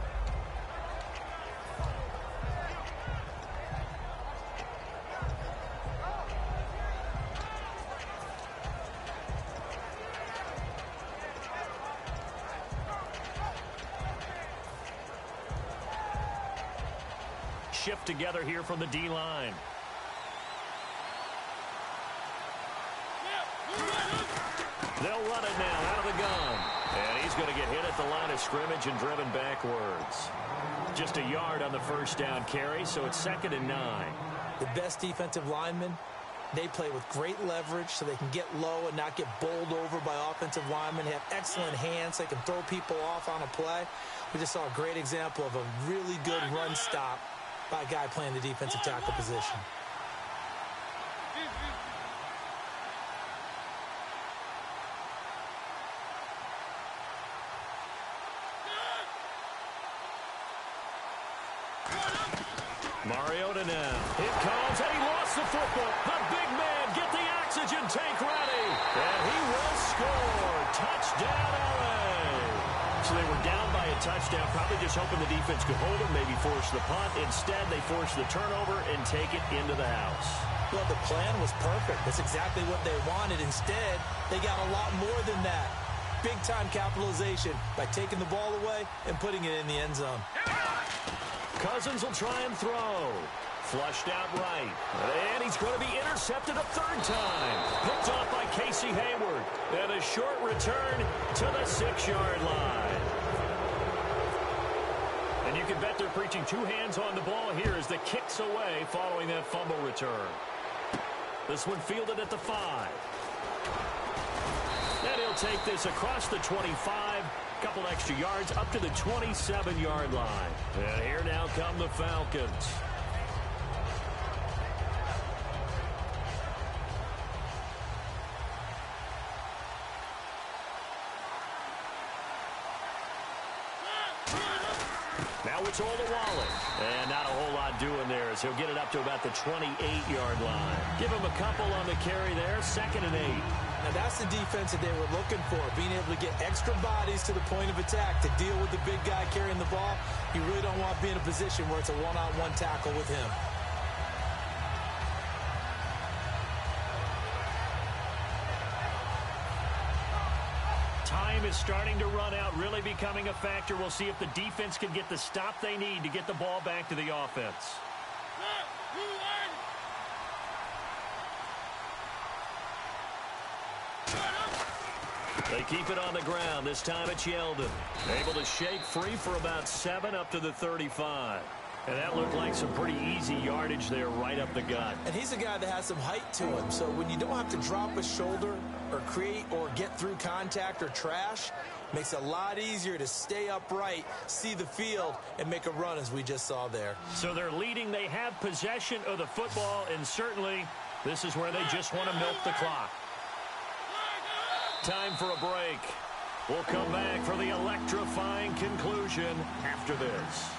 Shift together here from the D-line. They'll run it now out of the gun. And he's going to get hit at the line of scrimmage and driven backwards. Just a yard on the first down carry, so it's 2nd and 9. The best defensive linemen, they play with great leverage so they can get low and not get bowled over by offensive linemen. They have excellent hands. They can throw people off on a play. We just saw a great example of a really good run stop by a guy playing the defensive tackle position. Mariota now. It comes, and he lost the football. The big man, get the oxygen tank ready. And he will score. Touchdown, LA. So they were down by a touchdown, probably just hoping the defense could hold them, maybe force the punt. Instead, they forced the turnover and take it into the house. Well, the plan was perfect. That's exactly what they wanted. Instead, they got a lot more than that. Big-time capitalization by taking the ball away and putting it in the end zone. Cousins will try and throw. Flushed out right. And he's going to be intercepted a 3rd time. Picked off by Casey Hayward. And a short return to the 6-yard line. And you can bet they're preaching 2 hands on the ball here as the kick's away following that fumble return. This one fielded at the 5. And he'll take this across the 25. Couple extra yards up to the 27-yard line. And here now come the Falcons. Now it's all to Wallace. And not a whole lot doing there as he'll get it up to about the 28-yard line. Give him a couple on the carry there. 2nd and 8. Now that's the defense that they were looking for, being able to get extra bodies to the point of attack to deal with the big guy carrying the ball. You really don't want to be in a position where it's a one-on-one tackle with him. Time is starting to run out, really becoming a factor. We'll see if the defense can get the stop they need to get the ball back to the offense. They keep it on the ground. This time it's Yeldon. Able to shake free for about 7 up to the 35. And that looked like some pretty easy yardage there right up the gut. And he's a guy that has some height to him. So when you don't have to drop a shoulder or create or get through contact or trash, makes it a lot easier to stay upright, see the field, and make a run as we just saw there. So they're leading. They have possession of the football, and certainly this is where they just want to milk the clock. Time for a break. We'll come back for the electrifying conclusion after this.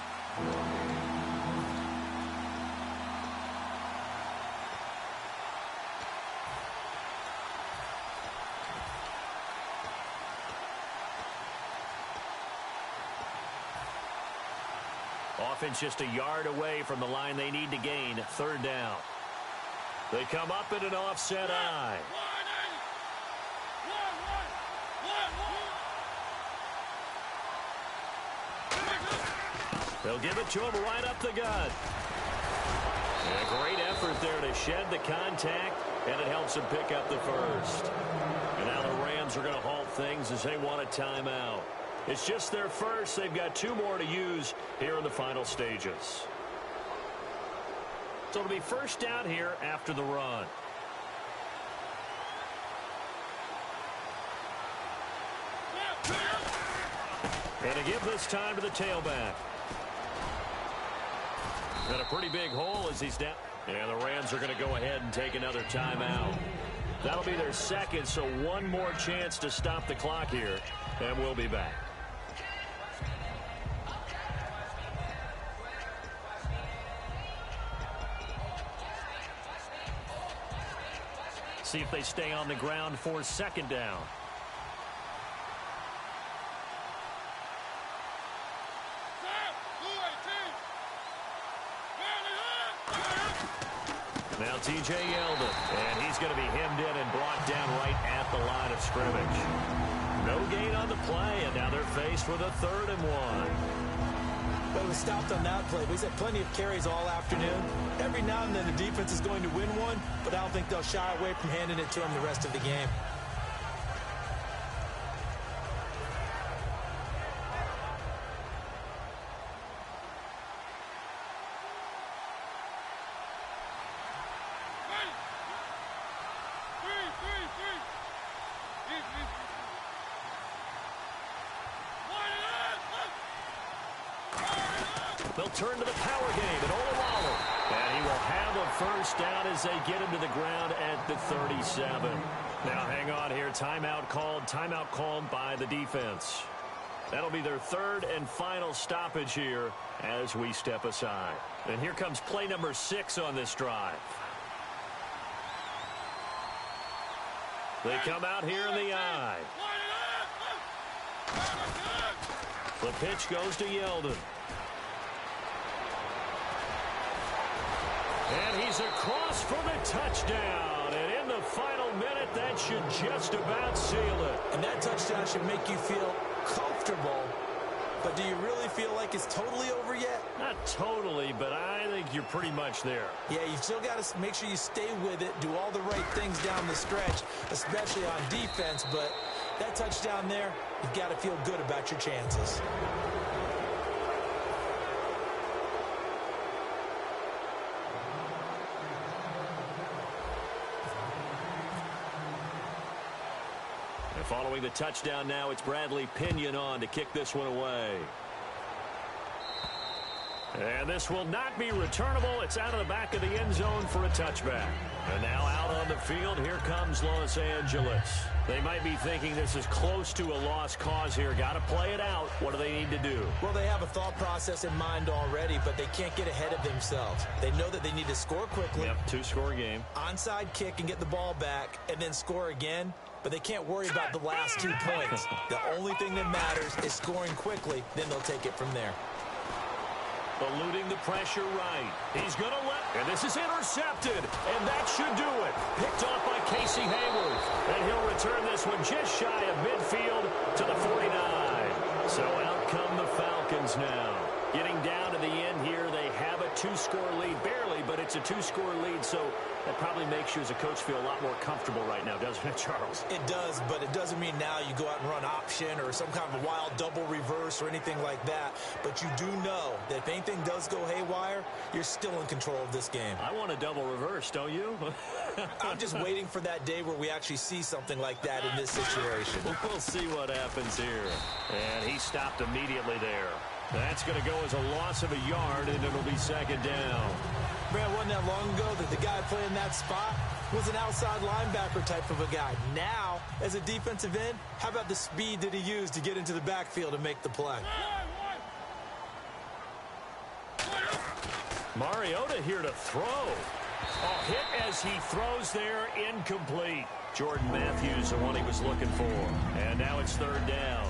Offense just a yard away from the line they need to gain. 3rd down. They come up in an offset eye. They'll give it to him right up the gut. And a great effort there to shed the contact, and it helps him pick up the 1st. And now the Rams are going to halt things as they want a timeout. It's just their 1st. They've got 2 more to use here in the final stages. So it'll be 1st down here after the run. And to give this time to the tailback. And a pretty big hole as he's down. And the Rams are going to go ahead and take another timeout. That'll be their second, so one more chance to stop the clock here, and we'll be back. See if they stay on the ground for second down. Now T.J. Yeldon, and he's going to be hemmed in and brought down right at the line of scrimmage. No gain on the play, and now they're faced with a 3rd and 1. But it was stopped on that play. He's had plenty of carries all afternoon. Every now and then the defense is going to win one, but I don't think they'll shy away from handing it to him the rest of the game. They'll turn to the power game at Olawale. And he will have a first down as they get him to the ground at the 37. Now hang on here. Timeout called by the defense. That'll be their 3rd and final stoppage here as we step aside. And here comes play number 6 on this drive. They come out here in the eye. The pitch goes to Yeldon. And he's across for the touchdown. And in the final minute, that should just about seal it. And that touchdown should make you feel comfortable. But do you really feel like it's totally over yet? Not totally, but I think you're pretty much there. Yeah, you've still got to make sure you stay with it, do all the right things down the stretch, especially on defense. But that touchdown there, you've got to feel good about your chances. Following the touchdown now, it's Bradley Pinion on to kick this one away. And this will not be returnable. It's out of the back of the end zone for a touchback. And now out on the field, here comes Los Angeles. They might be thinking this is close to a lost cause here. Got to play it out. What do they need to do? Well, they have a thought process in mind already, but they can't get ahead of themselves. They know that they need to score quickly. Yep, 2-score game. Onside kick and get the ball back and then score again. But they can't worry about the last 2 points. The only thing that matters is scoring quickly. Then they'll take it from there. Eluding the pressure right. He's going to and this is intercepted. And that should do it. Picked off by Casey Hayward. And he'll return this one just shy of midfield to the 49. So out come the Falcons now. Getting down to the end here, they have a 2-score lead. Barely, but it's a 2-score lead. So that probably makes you as a coach feel a lot more comfortable right now, doesn't it, Charles? It does, but it doesn't mean now you go out and run option or some kind of a wild double reverse or anything like that. But you do know that if anything does go haywire, you're still in control of this game. I want a double reverse, don't you? I'm just waiting for that day where we actually see something like that in this situation. We'll see what happens here. And he stopped immediately there. That's going to go as a loss of a yard, and it'll be second down. Man, wasn't that long ago that the guy playing that spot was an outside linebacker type of a guy. Now, as a defensive end, how about the speed that he used to get into the backfield and make the play? Mariota here to throw. A hit as he throws there, incomplete. Jordan Matthews, the one he was looking for. And now it's third down.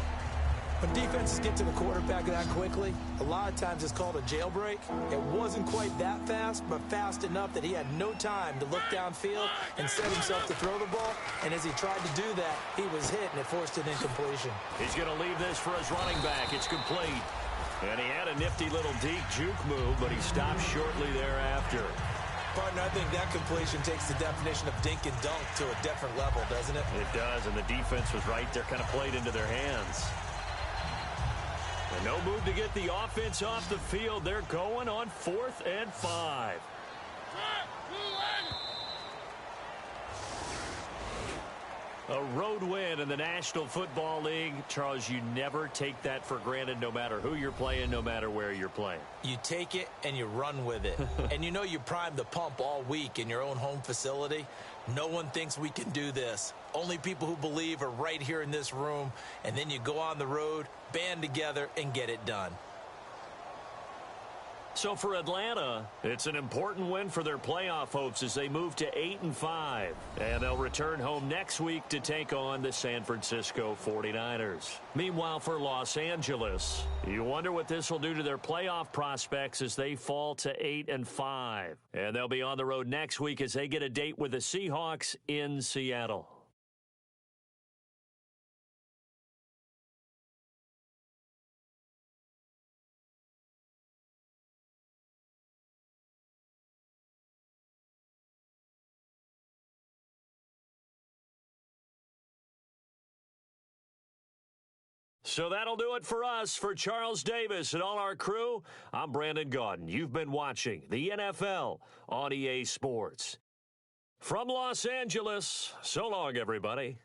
When defenses get to the quarterback that quickly, a lot of times it's called a jailbreak. It wasn't quite that fast, but fast enough that he had no time to look downfield and set himself to throw the ball. And as he tried to do that, he was hit, and it forced an incompletion. He's going to leave this for his running back. It's complete. And he had a nifty little deep juke move, but he stopped shortly thereafter. Partner, I think that completion takes the definition of dink and dunk to a different level, doesn't it? It does, and the defense was right there, kind of played into their hands. And no move to get the offense off the field. They're going on 4th and 5. A road win in the National Football League. Charles, you never take that for granted no matter who you're playing, no matter where you're playing. You take it and you run with it. And you know you primed the pump all week in your own home facility. No one thinks we can do this. Only people who believe are right here in this room. And then you go on the road, band together, and get it done. So for Atlanta, it's an important win for their playoff hopes as they move to 8-5. And they'll return home next week to take on the San Francisco 49ers. Meanwhile, for Los Angeles, you wonder what this will do to their playoff prospects as they fall to 8-5. And they'll be on the road next week as they get a date with the Seahawks in Seattle. So that'll do it for us. For Charles Davis and all our crew, I'm Brandon Gaudin. You've been watching the NFL on EA Sports. From Los Angeles, so long, everybody.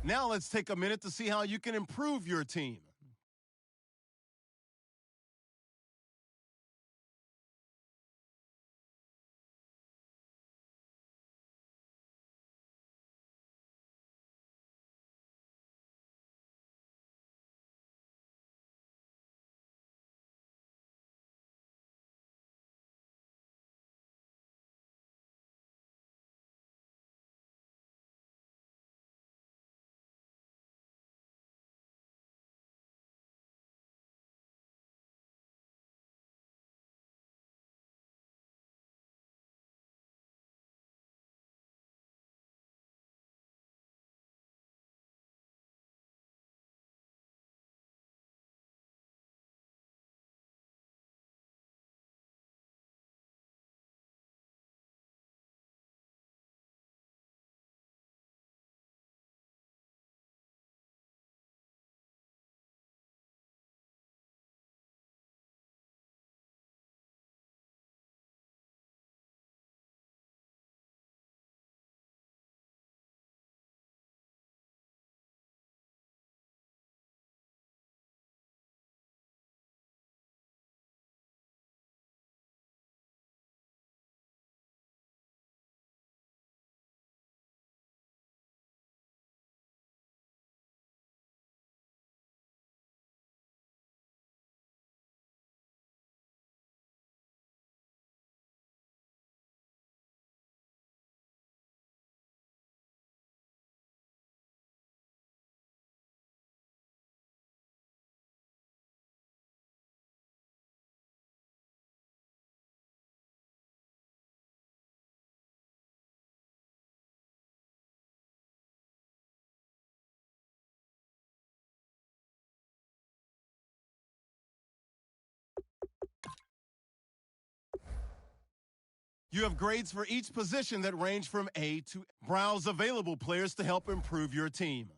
Now let's take a minute to see how you can improve your team. You have grades for each position that range from A to browse available players to help improve your team.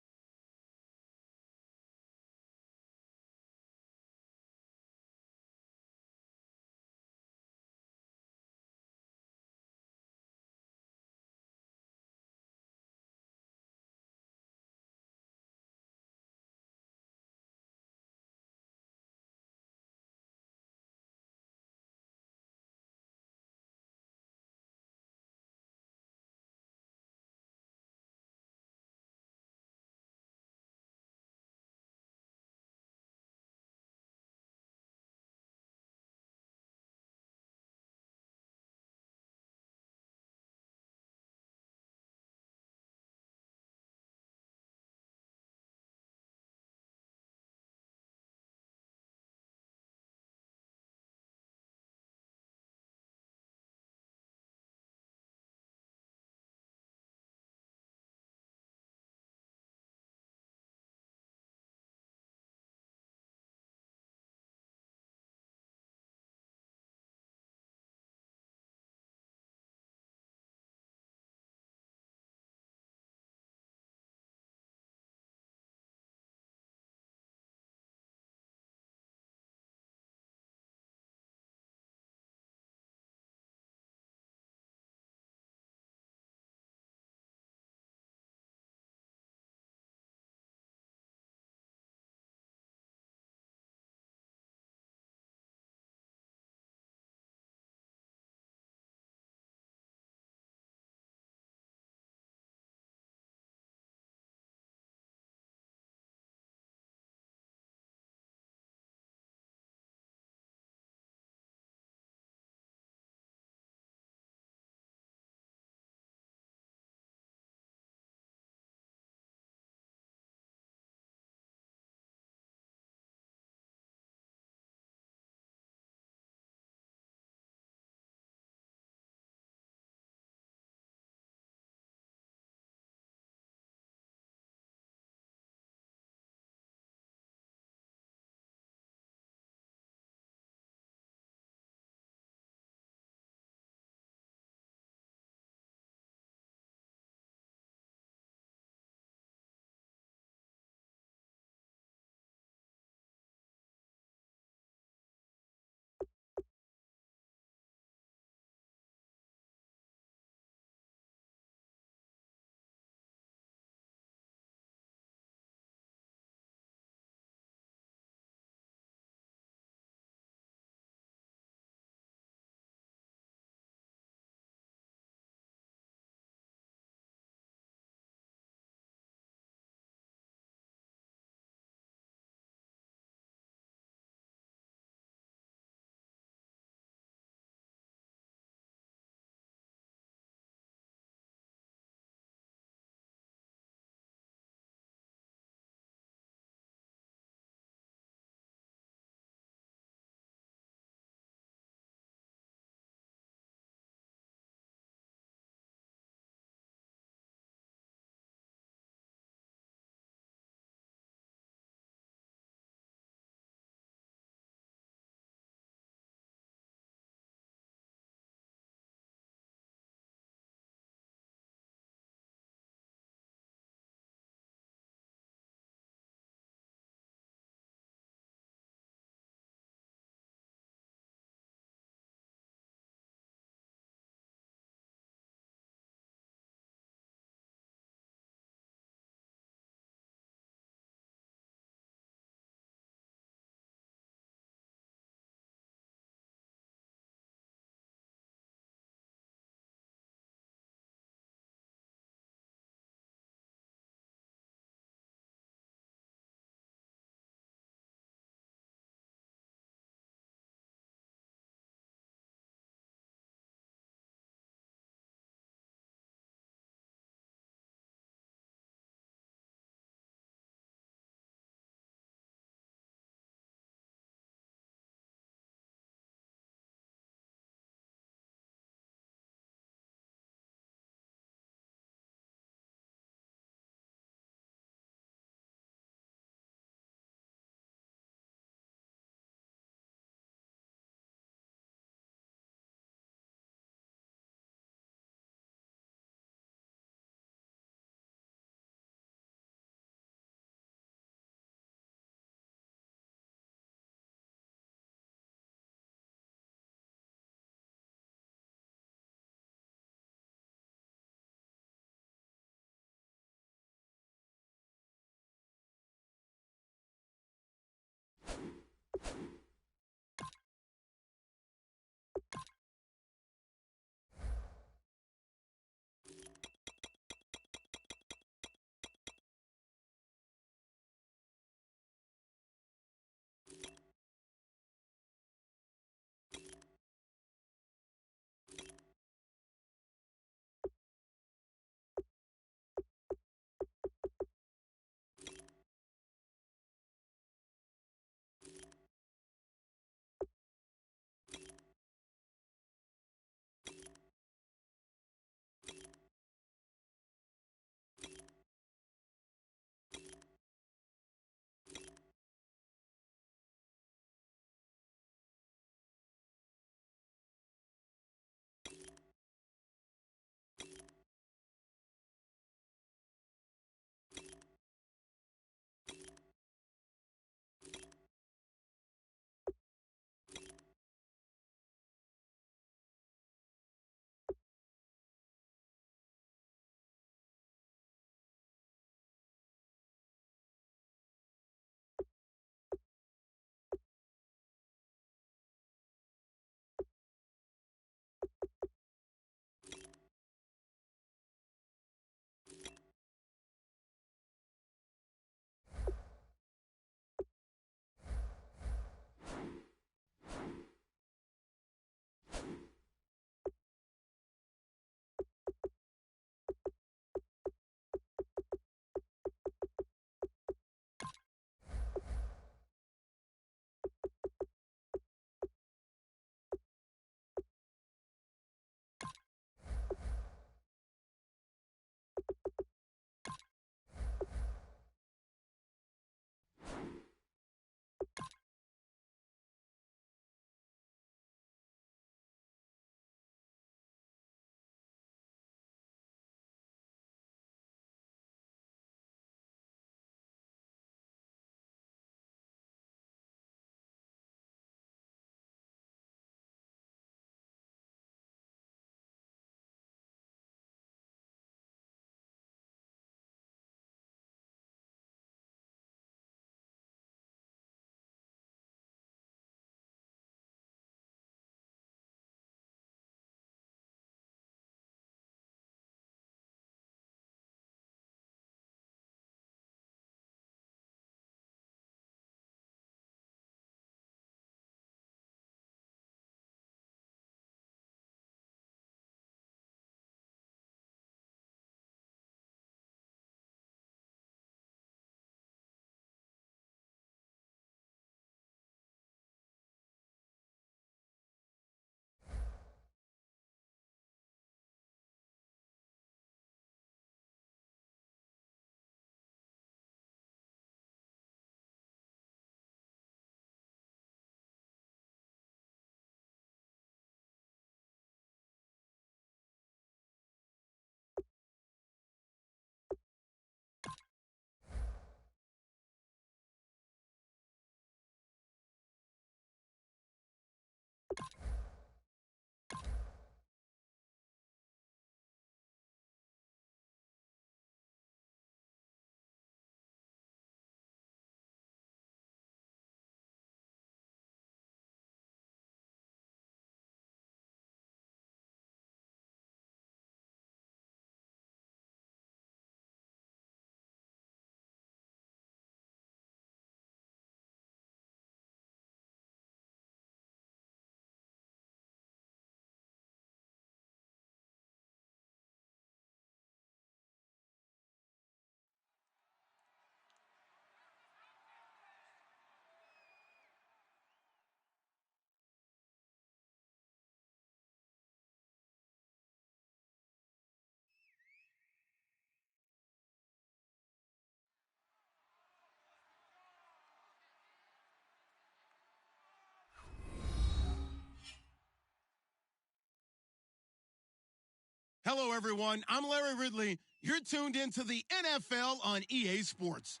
Hello, everyone. I'm Larry Ridley. You're tuned into the NFL on EA Sports.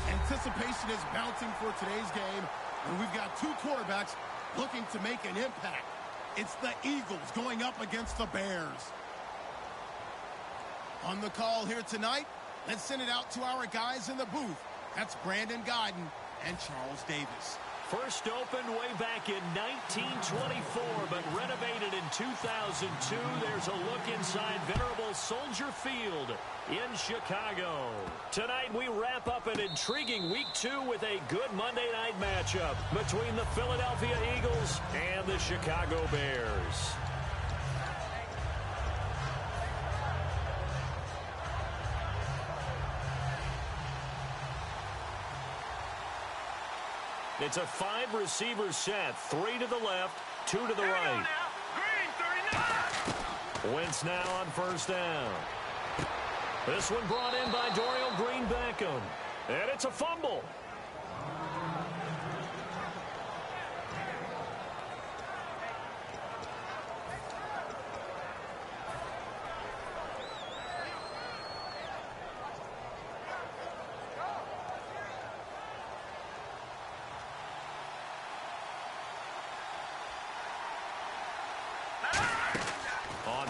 Anticipation is mounting for today's game, and we've got two quarterbacks looking to make an impact. It's the Eagles going up against the Bears. On the call here tonight, let's send it out to our guys in the booth. That's Brandon Godden and Charles Davis. First opened way back in 1924, but renovated in 2002. There's a look inside venerable Soldier Field in Chicago. Tonight we wrap up an intriguing Week 2 with a good Monday night matchup between the Philadelphia Eagles and the Chicago Bears. It's a 5-receiver set, 3 to the left, 2 to the right. Wentz now on first down. This one brought in by Dorial Green-Beckham. And it's a fumble.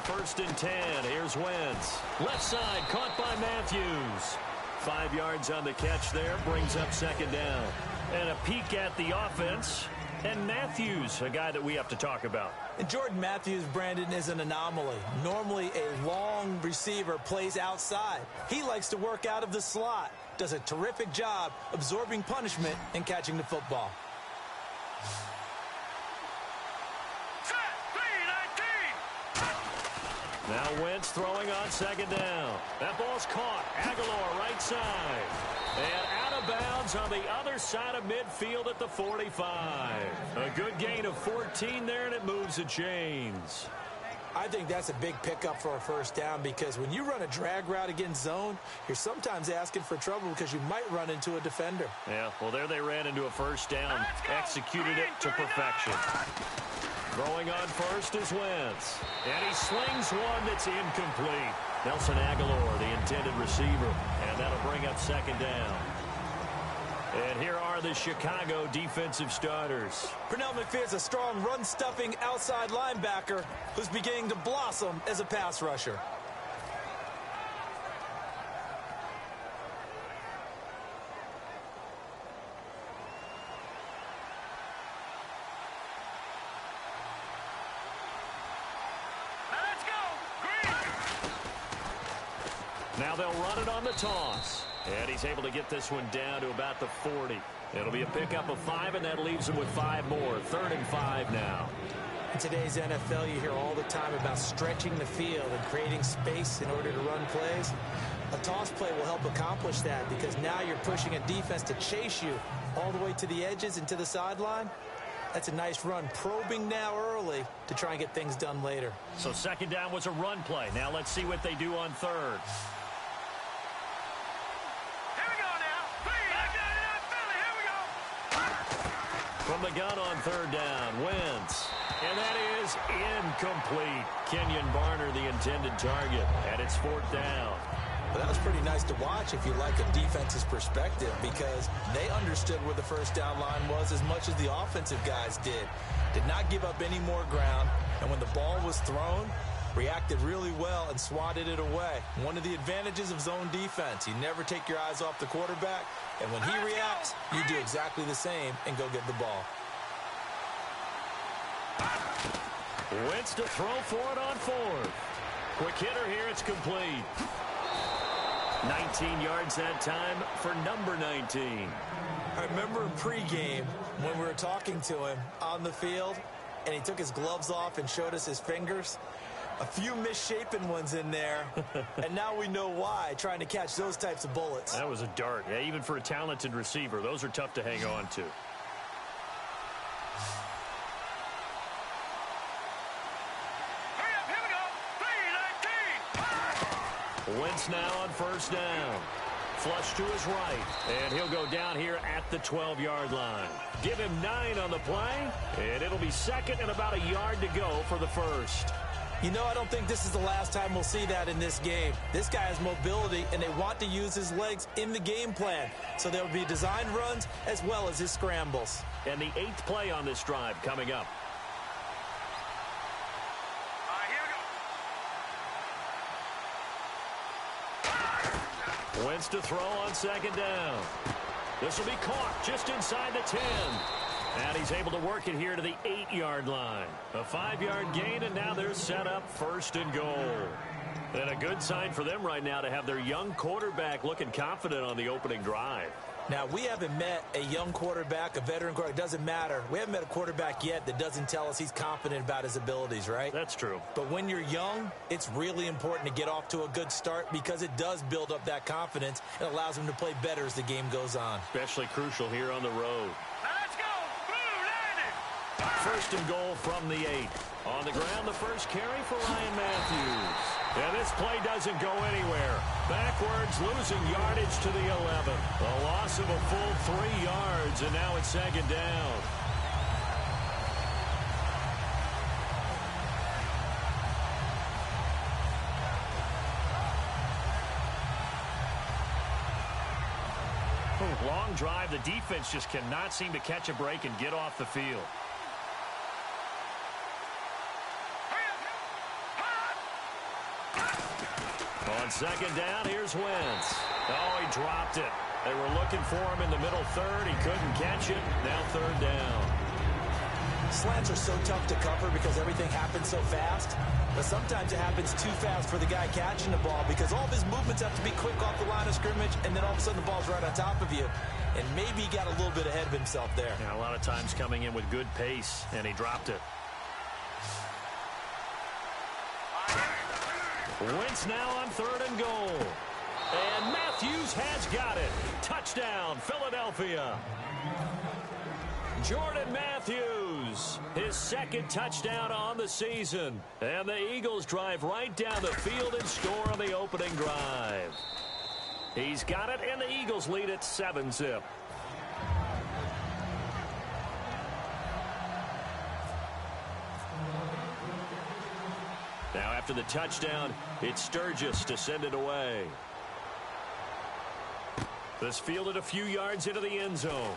First and 10. Here's Wentz. Left side, caught by Matthews. 5 yards on the catch there, brings up second down. And a peek at the offense. And Matthews, a guy that we have to talk about. And Jordan Matthews, Brandon, is an anomaly. Normally, a long receiver plays outside. He likes to work out of the slot. Does a terrific job absorbing punishment and catching the football. Now Wentz throwing on second down. That ball's caught. Aguilar right side. And out of bounds on the other side of midfield at the 45. A good gain of 14 there, and it moves the chains. I think that's a big pickup for a first down because when you run a drag route against zone, you're sometimes asking for trouble because you might run into a defender. Yeah, well, there they ran into a first down. Executed it to perfection. Throwing on first is Wentz. And he slings one that's incomplete. Nelson Aguilar, the intended receiver. And that'll bring up second down. And here are the Chicago defensive starters. Pernell McPherson's a strong run-stuffing outside linebacker who's beginning to blossom as a pass rusher. Now they'll run it on the toss. And he's able to get this one down to about the 40. It'll be a pickup of 5, and that leaves him with 5 more. 3rd and 5 now. In today's NFL, you hear all the time about stretching the field and creating space in order to run plays. A toss play will help accomplish that because now you're pushing a defense to chase you all the way to the edges and to the sideline. That's a nice run, probing now early to try and get things done later. So second down was a run play. Now let's see what they do on third. From the gun on third down, Wentz. And that is incomplete. Kenyon Barner, the intended target, and it's 4th down. Well, that was pretty nice to watch if you like a defense's perspective because they understood where the first down line was as much as the offensive guys did. Did not give up any more ground, and when the ball was thrown, reacted really well and swatted it away. One of the advantages of zone defense, you never take your eyes off the quarterback, and when he reacts, you do exactly the same and go get the ball. Wentz to throw for it on 4th. Quick hitter here, it's complete. 19 yards that time for number 19. I remember in pregame when we were talking to him on the field, and he took his gloves off and showed us his fingers. A few misshapen ones in there, and now we know why, trying to catch those types of bullets. That was a dart. Yeah, even for a talented receiver, those are tough to hang on to. Wentz now on first down. Flush to his right, and he'll go down here at the 12-yard line. Give him 9 on the play, and it'll be second and about a yard to go for the first. You know, I don't think this is the last time we'll see that in this game. This guy has mobility, and they want to use his legs in the game plan. So there will be designed runs as well as his scrambles. And the 8th play on this drive coming up. Wentz to throw on 2nd down. This will be caught just inside the 10. And he's able to work it here to the 8-yard line. A 5-yard gain, and now they're set up 1st and goal. And a good sign for them right now to have their young quarterback looking confident on the opening drive. Now, we haven't met a young quarterback, a veteran quarterback. It doesn't matter. We haven't met a quarterback yet that doesn't tell us he's confident about his abilities, right? That's true. But when you're young, it's really important to get off to a good start because it does build up that confidence. It allows him to play better as the game goes on. Especially crucial here on the road. Let's go! Blue landed! 1st and goal from the 8. On the ground, the first carry for Ryan Matthews. And this play doesn't go anywhere. Backwards, losing yardage to the 11. A loss of a full 3 yards, and now it's 2nd down. Long drive. The defense just cannot seem to catch a break and get off the field. On 2nd down, here's Wentz. Oh, he dropped it. They were looking for him in the middle 3rd. He couldn't catch it. Now 3rd down. Slants are so tough to cover because everything happens so fast. But sometimes it happens too fast for the guy catching the ball because all of his movements have to be quick off the line of scrimmage, and then all of a sudden the ball's right on top of you. And maybe he got a little bit ahead of himself there. Yeah, a lot of times coming in with good pace, and he dropped it. Wentz now on 3rd and goal. And Matthews has got it. Touchdown, Philadelphia. Jordan Matthews, his 2nd touchdown on the season. And the Eagles drive right down the field and score on the opening drive. He's got it, and the Eagles lead at 7-zip. Now after the touchdown, it's Sturgis to send it away. This fielded a few yards into the end zone.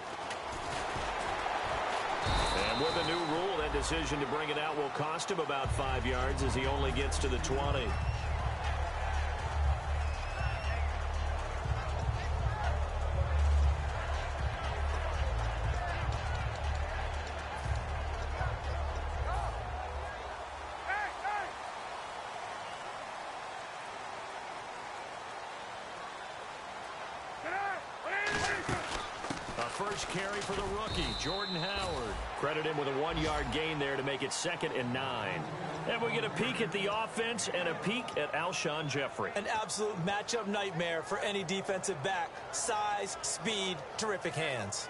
And with a new rule, that decision to bring it out will cost him about 5 yards as he only gets to the 20. First carry for the rookie, Jordan Howard. Credit him with a 1-yard gain there to make it 2nd and 9. And we get a peek at the offense and a peek at Alshon Jeffrey. An absolute matchup nightmare for any defensive back. Size, speed, terrific hands.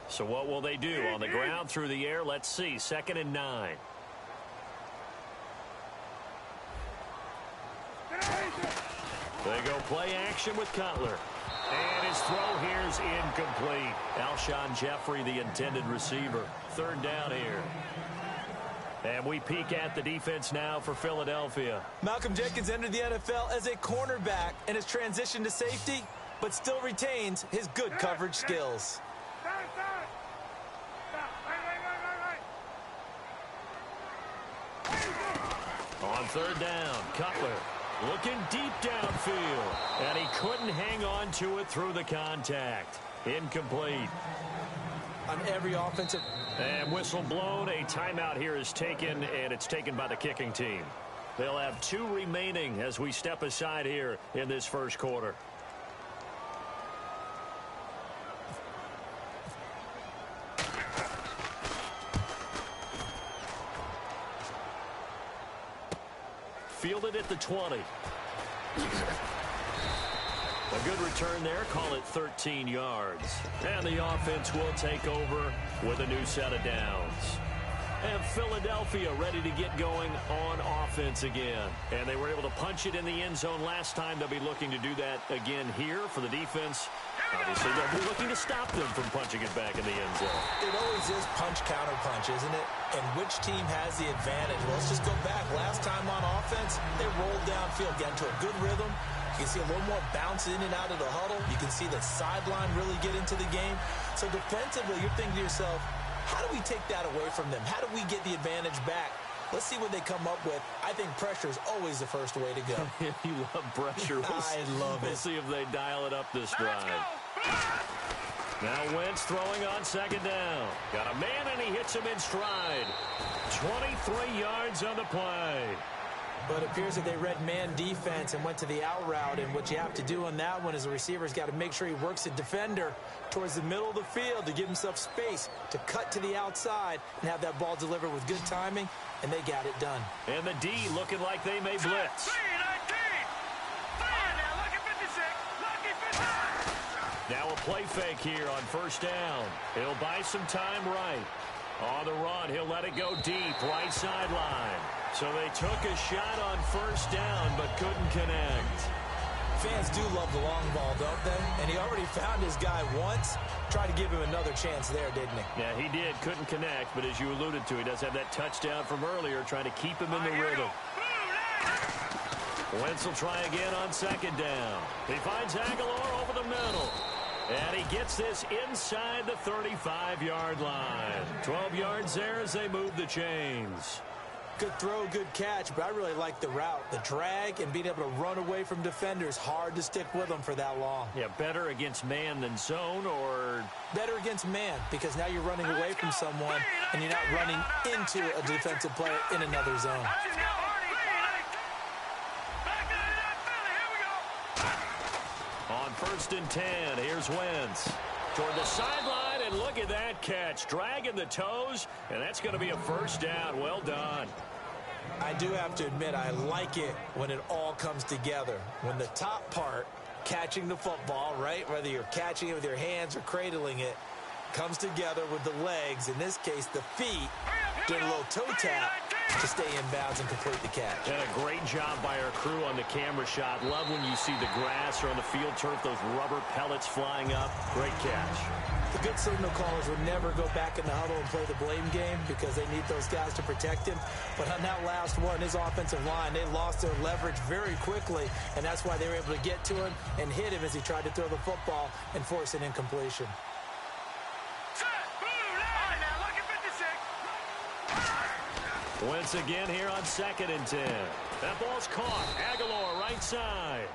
So what will they do? On the ground, through the air, let's see. 2nd and 9. They go play action with Cutler. And his throw here is incomplete. Alshon Jeffrey, the intended receiver. 3rd down here. And we peek at the defense now for Philadelphia. Malcolm Jenkins entered the NFL as a cornerback and has transitioned to safety, but still retains his good coverage skills. On 3rd down, Cutler. Looking deep downfield, and he couldn't hang on to it through the contact. Incomplete. On every offensive. And whistle blown. A timeout here is taken, and it's taken by the kicking team. They'll have 2 remaining as we step aside here in this first quarter. Fielded at the 20. A good return there. Call it 13 yards. And the offense will take over with a new set of downs. And Philadelphia ready to get going on offense again. And they were able to punch it in the end zone last time. They'll be looking to do that again here for the defense. Obviously, they'll be looking to stop them from punching it back in the end zone. It always is punch-counter-punch, isn't it? And which team has the advantage? Well, let's just go back. Last time on offense, they rolled downfield, got into a good rhythm. You can see a little more bounce in and out of the huddle. You can see the sideline really get into the game. So defensively, you're thinking to yourself, how do we take that away from them? How do we get the advantage back? Let's see what they come up with. I think pressure is always the first way to go. You love pressure. I love it. We'll see if they dial it up this drive. Now Wentz throwing on second down. Got a man, and he hits him in stride. 23 yards on the play. But it appears that they read man defense and went to the out route. And what you have to do on that one is the receiver's got to make sure he works the defender towards the middle of the field to give himself space to cut to the outside and have that ball delivered with good timing, and they got it done. And the D looking like they may blitz. Now a play fake here on first down. He'll buy some time right. On the run, he'll let it go deep, right sideline. So they took a shot on first down, but couldn't connect. Fans do love the long ball, don't they? And he already found his guy once. Tried to give him another chance there, didn't he? Yeah, he did. Couldn't connect, but as you alluded to, he does have that touchdown from earlier, trying to keep him in the rhythm. Wentz will try again on second down. He finds Aguilar over the middle. And he gets this inside the 35-yard line. 12 yards there as they move the chains. Good throw, good catch, but I really like the route. The drag and being able to run away from defenders, hard to stick with them for that long. Yeah, better against man than zone, or? Better against man, because now you're running away from someone and you're not running into a defensive player in another zone. On first and 10, here's Wentz. Toward the sideline, and look at that catch. Dragging the toes, and that's going to be a first down. Well done. I do have to admit, I like it when it all comes together. When the top part, catching the football, right, whether you're catching it with your hands or cradling it, comes together with the legs, in this case the feet, doing a little toe tap to stay in bounds and complete the catch. And a great job by our crew on the camera shot. Love when you see the grass or on the field turf, those rubber pellets flying up. Great catch. The good signal callers would never go back in the huddle and play the blame game because they need those guys to protect him. But on that last one, his offensive line, they lost their leverage very quickly, and that's why they were able to get to him and hit him as he tried to throw the football and force an incompletion. Once again here on second and 10. That ball's caught. Aguilar right side.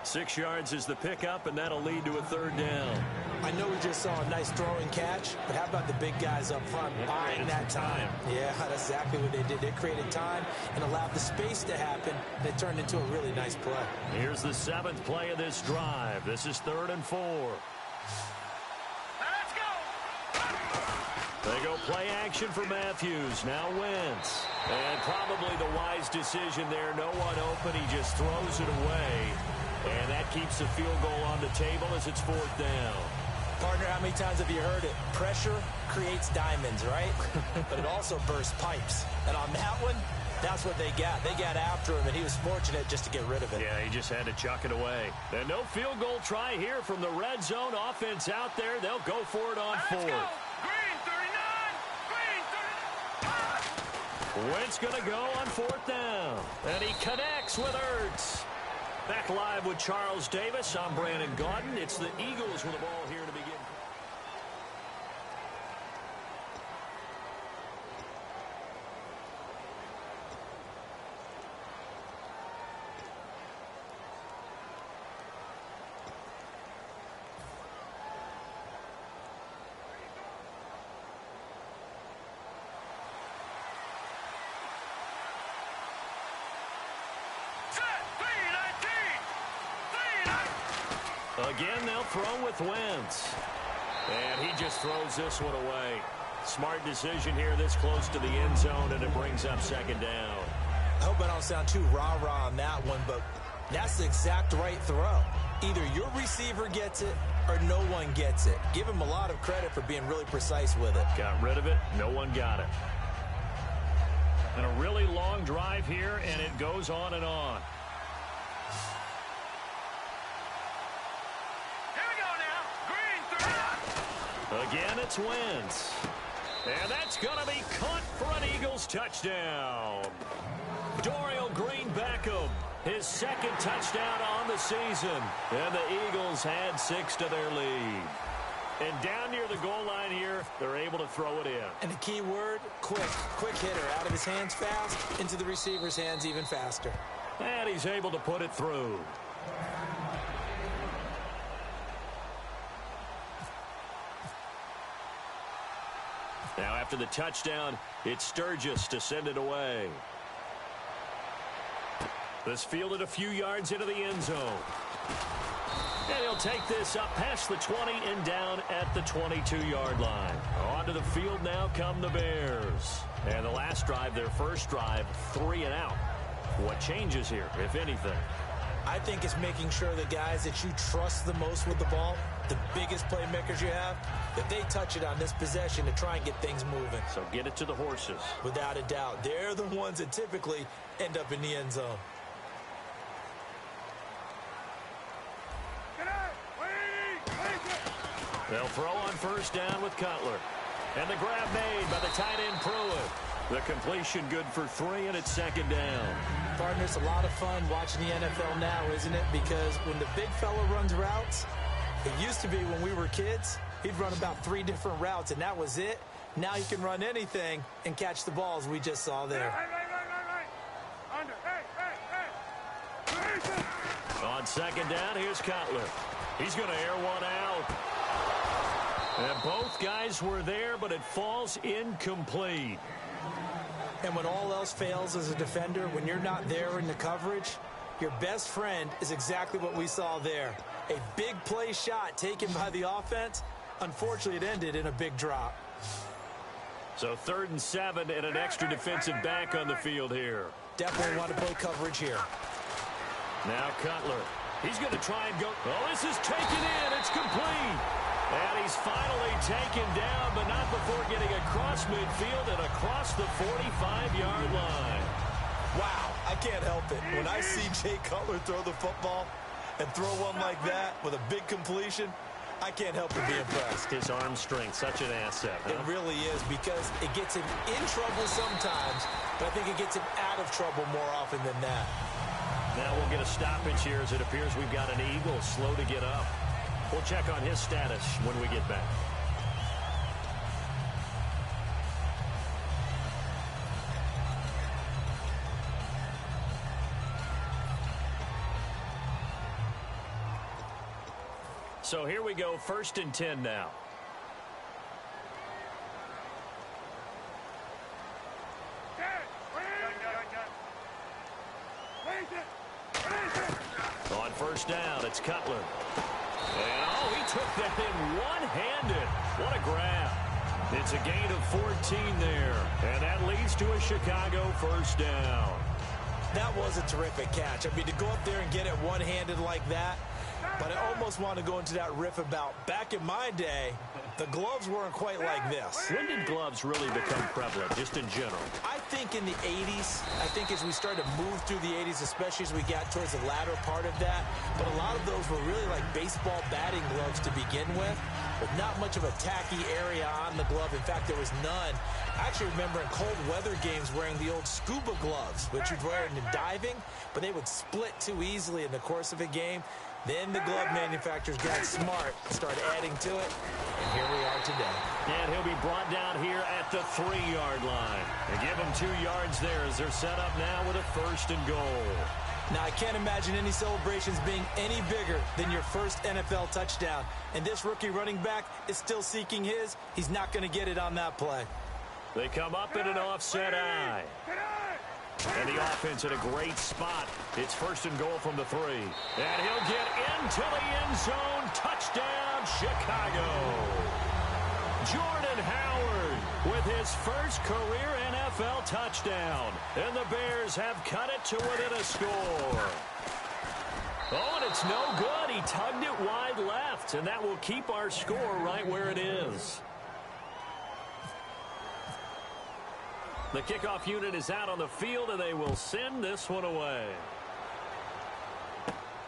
6 yards is the pickup, and that'll lead to a third down. I know we just saw a nice throwing catch, but how about the big guys up front buying that time? Yeah, that's exactly what they did. They created time and allowed the space to happen, and it turned into a really nice play. Here's the 7th play of this drive. This is 3rd and 4. Let's go! They go play action for Matthews. Now Wentz. And probably the wise decision there. No one open. He just throws it away. And that keeps the field goal on the table as it's 4th down. Partner, how many times have you heard it? Pressure creates diamonds, right? But it also bursts pipes. And on that one, that's what they got. They got after him, and he was fortunate just to get rid of it. Yeah, he just had to chuck it away. And no field goal try here from the red zone offense out there. They'll go for it on 4th. Green 39! Green 39! Wentz going to go on 4th down. And he connects with Ertz. Back live with Charles Davis. I'm Brandon Gaudin. It's the Eagles with the ball here to begin. Again, they'll throw with Wentz. And he just throws this one away. Smart decision here this close to the end zone, and it brings up 2nd down. I hope I don't sound too rah-rah on that one, but that's the exact right throw. Either your receiver gets it or no one gets it. Give him a lot of credit for being really precise with it. Got rid of it. No one got it. And a really long drive here, and it goes on and on. Here we go now. Green 3. Again, it's Wentz. And that's going to be caught for an Eagles touchdown. Dorial Green-Beckham, his second touchdown on the season. And the Eagles had 6 to their lead. And down near the goal line here, they're able to throw it in. And the key word, quick. Quick hitter. Out of his hands fast, into the receiver's hands even faster. And he's able to put it through. Now after the touchdown, it's Sturgis to send it away. This fielded a few yards into the end zone. And he'll take this up past the 20 and down at the 22-yard line. Onto the field now come the Bears. And the last drive, their first drive, 3 and out. What changes here, if anything? I think it's making sure the guys that you trust the most with the ball, the biggest playmakers you have, that they touch it on this possession to try and get things moving. So get it to the horses. Without a doubt. They're the ones that typically end up in the end zone. They'll throw on first down with Cutler. And the grab made by the tight end Pruitt. The completion good for 3, and it's second down. Partner, it's a lot of fun watching the NFL now, isn't it? Because when the big fella runs routes, it used to be when we were kids, he'd run about 3 different routes, and that was it. Now he can run anything and catch the balls we just saw there. Right. Under. Hey. On second down, here's Cutler. He's going to air one out. And both guys were there, but it falls incomplete. And when all else fails as a defender, when you're not there in the coverage, your best friend is exactly what we saw there. A big play shot taken by the offense. Unfortunately, it ended in a big drop. So 3rd and 7 and an extra defensive back on the field here. Definitely want to play coverage here. Now Cutler. He's going to try and go. Oh, this is taken in. It's complete. And he's finally taken down, but not before getting across midfield and across the 45-yard line. Wow, I can't help it. When I see Jay Cutler throw the football and throw one like that with a big completion, I can't help but be impressed. His arm strength, such an asset. Huh? It really is, because it gets him in trouble sometimes, but I think it gets him out of trouble more often than that. Now we'll get a stoppage here as it appears we've got an Eagle slow to get up. We'll check on his status when we get back. So here we go, 1st and 10 now. On first down, it's Cutler. And, oh, he took that in one-handed. What a grab. It's a gain of 14 there. And that leads to a Chicago first down. That was a terrific catch. I mean, to go up there and get it one-handed like that, but I almost want to go into that riff about back in my day, the gloves weren't quite like this. When did gloves really become prevalent, just in general? I think in the 80s. I think as we started to move through the 80s, especially as we got towards the latter part of that. But a lot of those were really like baseball batting gloves to begin with not much of a tacky area on the glove. In fact, there was none. I actually remember in cold weather games wearing the old scuba gloves, which you'd wear in diving, but they would split too easily in the course of a game. Then the glove manufacturers got smart, started adding to it, and here we are today. And he'll be brought down here at the 3-yard line. They give him 2 yards there as they're set up now with a 1st and goal. Now, I can't imagine any celebrations being any bigger than your first NFL touchdown. And this rookie running back is still seeking his. He's not going to get it on that play. They come up in an offset eye. And the offense in a great spot. It's 1st and goal from the 3. And he'll get into the end zone. Touchdown, Chicago. Jordan Howard with his first career NFL touchdown. And the Bears have cut it to within a score. Oh, and it's no good. He tugged it wide left. And that will keep our score right where it is. The kickoff unit is out on the field, and they will send this one away.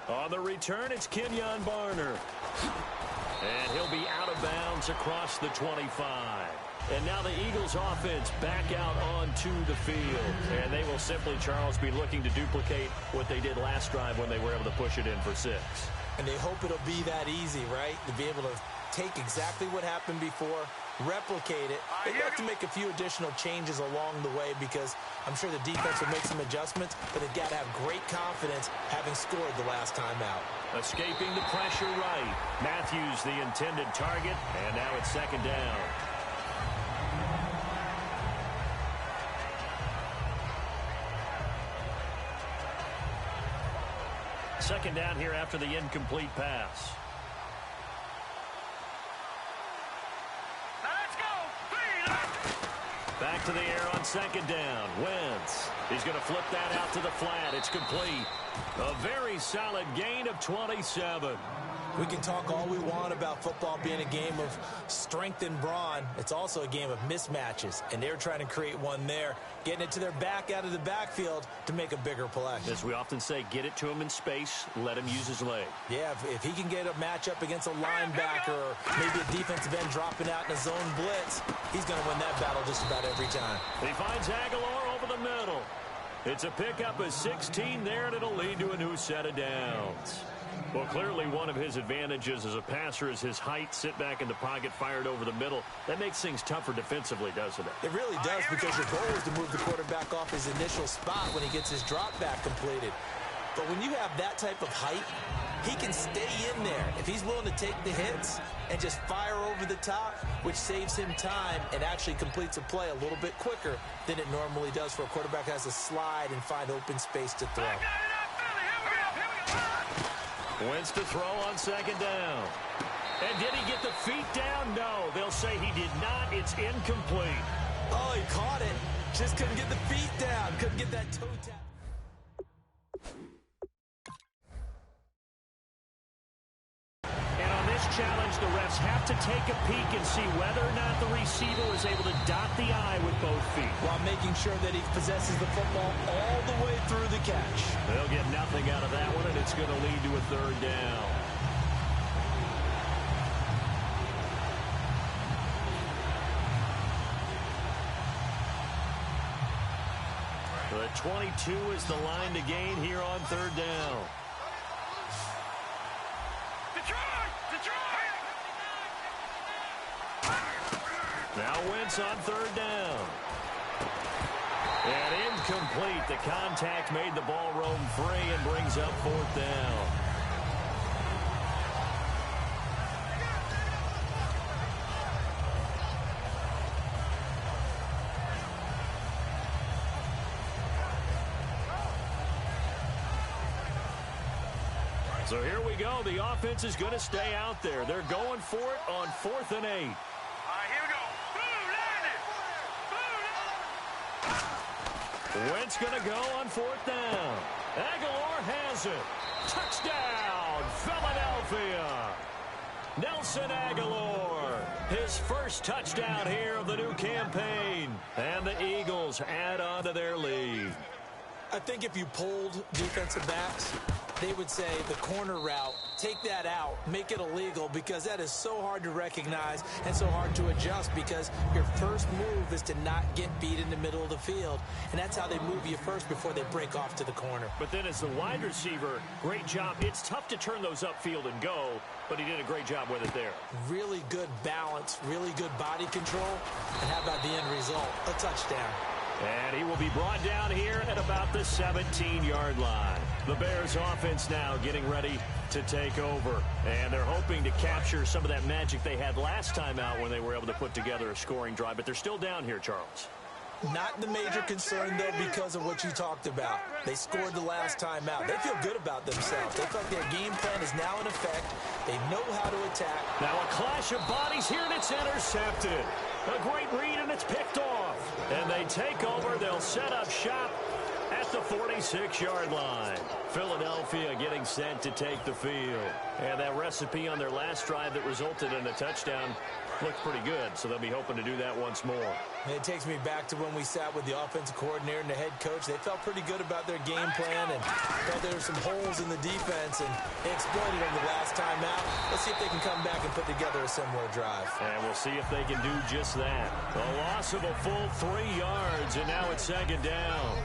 On the return, it's Kenyon Barner. And he'll be out of bounds across the 25. And now the Eagles offense back out onto the field. And they will simply, Charles, be looking to duplicate what they did last drive when they were able to push it in for 6. And they hope it'll be that easy, right? To be able to take exactly what happened before, replicate it. They have to make a few additional changes along the way because I'm sure the defense will make some adjustments, but they've got to have great confidence having scored the last time out. Escaping the pressure right. Matthews the intended target, and now it's 2nd down. Second down here after the incomplete pass. Let's go. Back to the air on 2nd down. Wentz. He's going to flip that out to the flat. It's complete. A very solid gain of 27. We can talk all we want about football being a game of strength and brawn. It's also a game of mismatches, and they're trying to create one there, getting it to their back out of the backfield to make a bigger play. As we often say, get it to him in space, let him use his leg. Yeah, if he can get a matchup against a linebacker or maybe a defensive end dropping out in a zone blitz, he's going to win that battle just about every time. He finds Aguilar over the middle. It's a pickup of 16 there, and it'll lead to a new set of downs. Well, clearly one of his advantages as a passer is his height, sit back in the pocket, fired over the middle. That makes things tougher defensively, doesn't it? It really does because your goal is to move the quarterback off his initial spot when he gets his drop back completed. But when you have that type of height, he can stay in there. If he's willing to take the hits and just fire over the top, which saves him time and actually completes a play a little bit quicker than it normally does for a quarterback who has to slide and find open space to throw. Wentz to throw on 2nd down. And did he get the feet down? No. They'll say he did not. It's incomplete. Oh, he caught it. Just couldn't get the feet down. Couldn't get that toe tap. And on this challenge, the refs have to take a peek and see whether or not the receiver was able to dot the I with both feet, while making sure that he possesses the football all the way through the catch. They'll get nothing out of that one, and it's going to lead to a 3rd down. The 22 is the line to gain here on 3rd down. Now Wentz on 3rd down. And incomplete. The contact made the ball roam free and brings up 4th down. So here we go. The offense is going to stay out there. They're going for it on 4th and 8. Here we go. Wentz going to go on 4th down. Aguilar has it. Touchdown, Philadelphia. Nelson Aguilar, his first touchdown here of the new campaign. And the Eagles add on to their lead. I think if you polled defensive backs, they would say the corner route, take that out, make it illegal, because that is so hard to recognize and so hard to adjust because your first move is to not get beat in the middle of the field. And that's how they move you first before they break off to the corner. But then as the wide receiver, great job. It's tough to turn those upfield and go, but he did a great job with it there. Really good balance, really good body control. And how about the end result? A touchdown. And he will be brought down here at about the 17-yard line. The Bears offense now getting ready to take over. And they're hoping to capture some of that magic they had last time out when they were able to put together a scoring drive. But they're still down here, Charles. Not the major concern, though, because of what you talked about. They scored the last time out. They feel good about themselves. They feel like their game plan is now in effect. They know how to attack. Now a clash of bodies here, and it's intercepted. A great read, and it's picked off. And they take over. They'll set up shop at the 46-yard line. Philadelphia getting set to take the field. And that recipe on their last drive that resulted in a touchdown looked pretty good, so they'll be hoping to do that once more. It takes me back to when we sat with the offensive coordinator and the head coach. They felt pretty good about their game plan and felt there were some holes in the defense, and they exploited them the last time out. Let's see if they can come back and put together a similar drive. And we'll see if they can do just that. A loss of a full 3 yards, and now it's second down.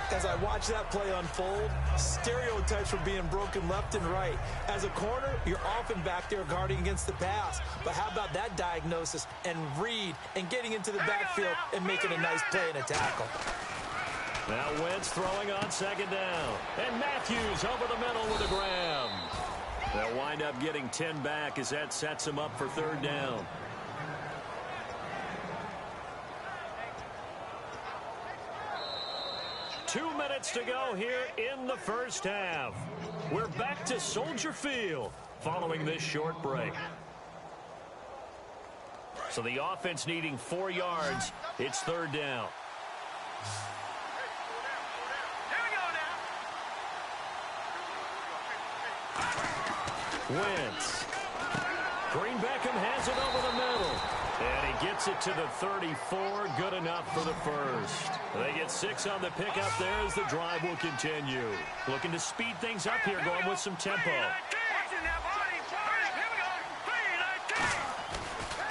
As I watch that play unfold, stereotypes were being broken left and right. As a corner, you're often back there guarding against the pass. But how about that diagnosis and read and getting into the backfield and making a nice play and a tackle? Now Wentz throwing on second down. And Matthews over the middle with a grab. They'll wind up getting 10 back as that sets them up for third down. Two minutes to go here in the first half. We're back to Soldier Field following this short break. So the offense needing 4 yards. It's third down. Wentz. Green Beckham has it over the middle. And he gets it to the 34. Good enough for the first. They get 6 on the pickup there as the drive will continue. Looking to speed things up here, going with some tempo.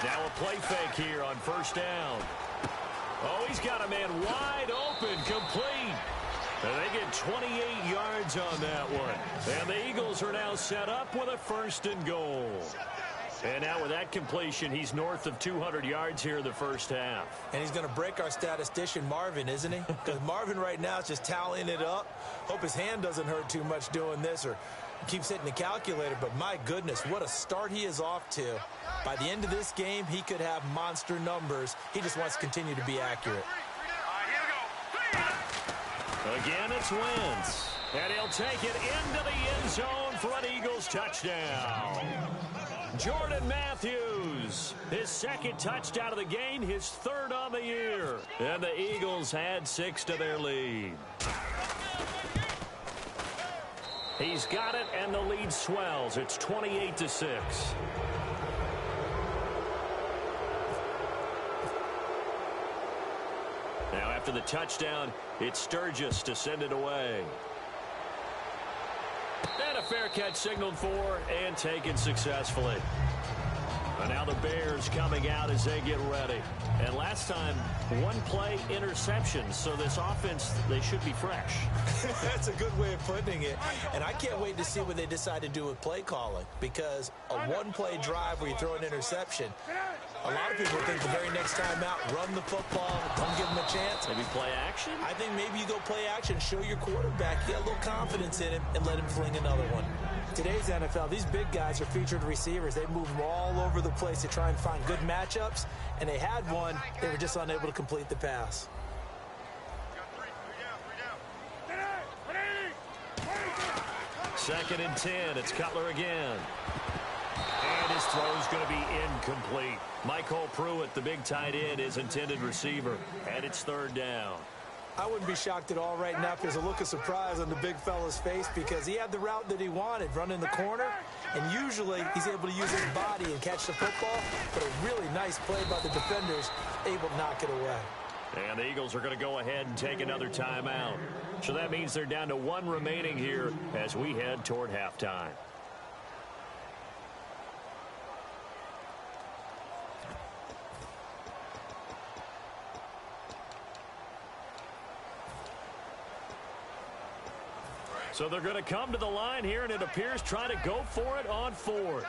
Now a play fake here on first down. Oh, he's got a man wide open, complete. And they get 28 yards on that one. And the Eagles are now set up with a first and goal. And now with that completion, he's north of 200 yards here in the first half. And he's going to break our statistician, Marvin, isn't he? Because Marvin right now is just tallying it up. Hope his hand doesn't hurt too much doing this or keeps hitting the calculator. But my goodness, what a start he is off to. By the end of this game, he could have monster numbers. He just wants to continue to be accurate. Again, it's Wentz. And he'll take it into the end zone for an Eagles touchdown. Jordan Matthews, his second touchdown of the game, his third on the year. And the Eagles add 6 to their lead. He's got it, and the lead swells. It's 28-6. Now after the touchdown, it's Sturgis to send it away. And a fair catch signaled for and taken successfully. And now the Bears coming out as they get ready. And last time, one play interception. So this offense, they should be fresh. That's a good way of putting it. And I can't wait to see what they decide to do with play calling. Because a one-play drive where you throw an interception, a lot of people think the very next time out, run the football, don't give him a chance. Maybe play action? I think maybe you go play action, show your quarterback, get a little confidence in him, and let him fling another one. Today's NFL, these big guys are featured receivers. They move them all over the place to try and find good matchups, and they had one. They were just unable to complete the pass. Second and 10. It's Cutler again. And his throw's going to be incomplete. Michael Pruitt, the big tight end, is intended receiver. And it's third down. I wouldn't be shocked at all right now if there's a look of surprise on the big fella's face because he had the route that he wanted, running the corner, and usually he's able to use his body and catch the football, but a really nice play by the defenders, able to knock it away. And the Eagles are going to go ahead and take another timeout. So that means they're down to 1 remaining here as we head toward halftime. So they're going to come to the line here, and it appears trying to go for it on 4th.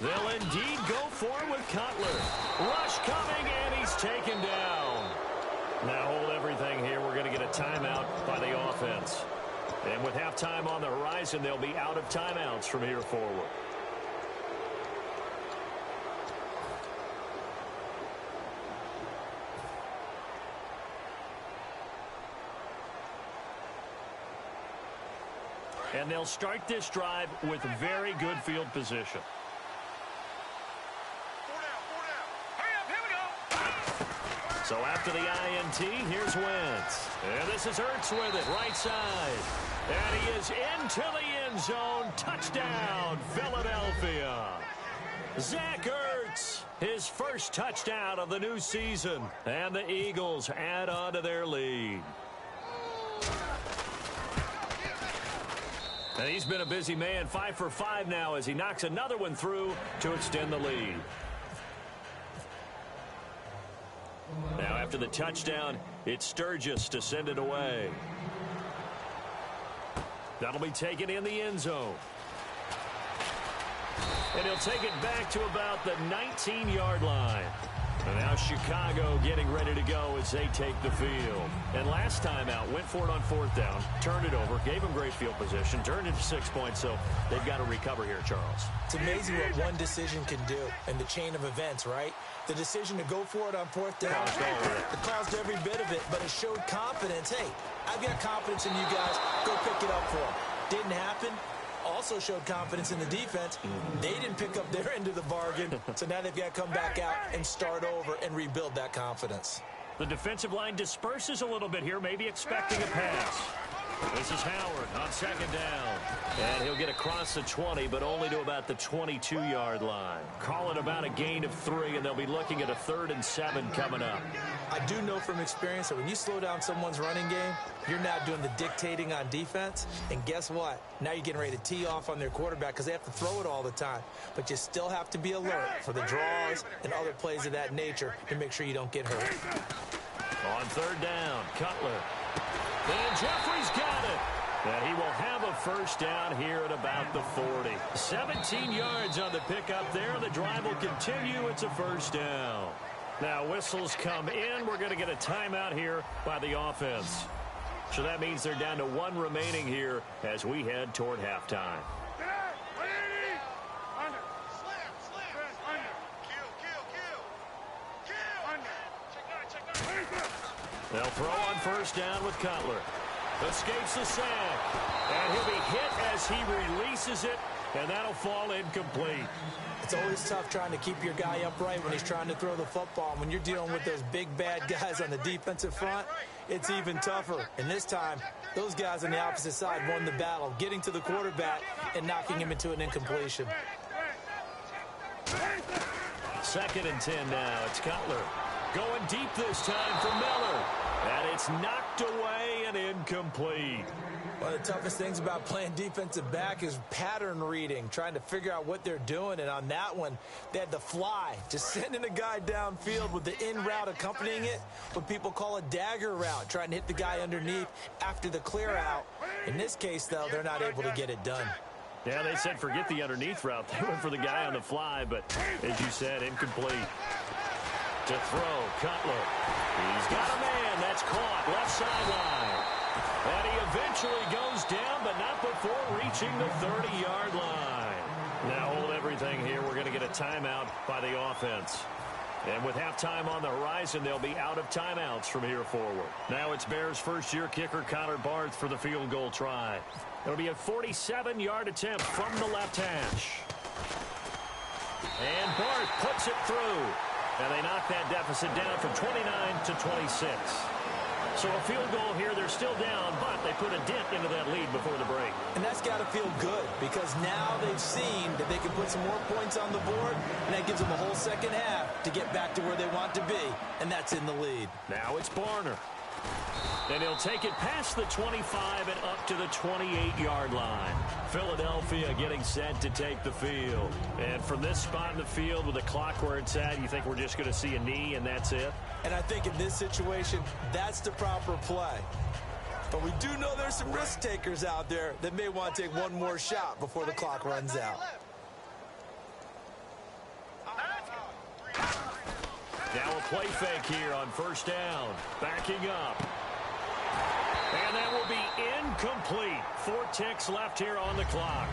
They'll indeed go for it with Cutler. Rush coming, and he's taken down. Now hold everything here. We're going to get a timeout by the offense. And with halftime on the horizon, they'll be out of timeouts from here forward. And they'll start this drive with very good field position. So after the INT, here's Wentz. And this is Ertz with it, right side. And he is into the end zone. Touchdown, Philadelphia. Zach Ertz, his first touchdown of the new season. And the Eagles add on to their lead. And he's been a busy man, 5 for 5 now as he knocks another one through to extend the lead. Now after the touchdown, it's Sturgis to send it away. That'll be taken in the end zone. And he'll take it back to about the 19-yard line. And now Chicago getting ready to go as they take the field. And last time out, went for it on 4th down, turned it over, gave them great field position, turned it to 6 points, so they've got to recover here, Charles. It's amazing what one decision can do in the chain of events, right? The decision to go for it on 4th down, it caused every bit of it, but it showed confidence. Hey, I've got confidence in you guys. Go pick it up for them. Didn't happen. Also showed confidence in the defense. They didn't pick up their end of the bargain, so now they've got to come back out and start over and rebuild that confidence. The defensive line disperses a little bit here, maybe expecting a pass. This is Howard on 2nd down. And he'll get across the 20, but only to about the 22-yard line. Call it about a gain of 3, and they'll be looking at a 3rd and 7 coming up. I do know from experience that when you slow down someone's running game, you're now doing the dictating on defense. And guess what? Now you're getting ready to tee off on their quarterback because they have to throw it all the time. But you still have to be alert for the draws and other plays of that nature to make sure you don't get hurt. On 3rd down, Cutler. And Jeffrey's got it. And he will have a 1st down here at about the 40. 17 yards on the pickup there. The drive will continue. It's a 1st down. Now whistles come in. We're going to get a timeout here by the offense. So that means they're down to 1 remaining here as we head toward halftime. They'll throw on 1st down with Cutler. Escapes the sack. And he'll be hit as he releases it, and that'll fall incomplete. It's always tough trying to keep your guy upright when he's trying to throw the football. When you're dealing with those big, bad guys on the defensive front, it's even tougher. And this time, those guys on the opposite side won the battle, getting to the quarterback and knocking him into an incompletion. 2nd and 10 now. It's Cutler. Going deep this time for Miller. And it's knocked away and incomplete. One of the toughest things about playing defensive back is pattern reading, trying to figure out what they're doing. And on that one, they had the fly, just sending a guy downfield with the in route accompanying it, what people call a dagger route, trying to hit the guy underneath after the clear out. In this case, though, they're not able to get it done. Yeah, they said forget the underneath route. They went for the guy on the fly, but as you said, incomplete. To throw, Cutler. He's got a man. That's caught. Left sideline. And he eventually goes down, but not before reaching the 30-yard line. Now hold everything here. We're going to get a timeout by the offense. And with halftime on the horizon, they'll be out of timeouts from here forward. Now it's Bears' first-year kicker Connor Barth for the field goal try. It'll be a 47-yard attempt from the left hash. And Barth puts it through. And they knock that deficit down from 29 to 26. So a field goal here, they're still down, but they put a dent into that lead before the break. And that's got to feel good because now they've seen that they can put some more points on the board, and that gives them a whole second half to get back to where they want to be, and that's in the lead. Now it's Barner. And he'll take it past the 25 and up to the 28-yard line. Philadelphia getting set to take the field. And from this spot in the field with the clock where it's at, you think we're just going to see a knee and that's it? And I think in this situation, that's the proper play. But we do know there's some risk takers out there that may want to take one more shot before the clock runs out. Now a play fake here on 1st down. Backing up. And that will be incomplete. 4 ticks left here on the clock.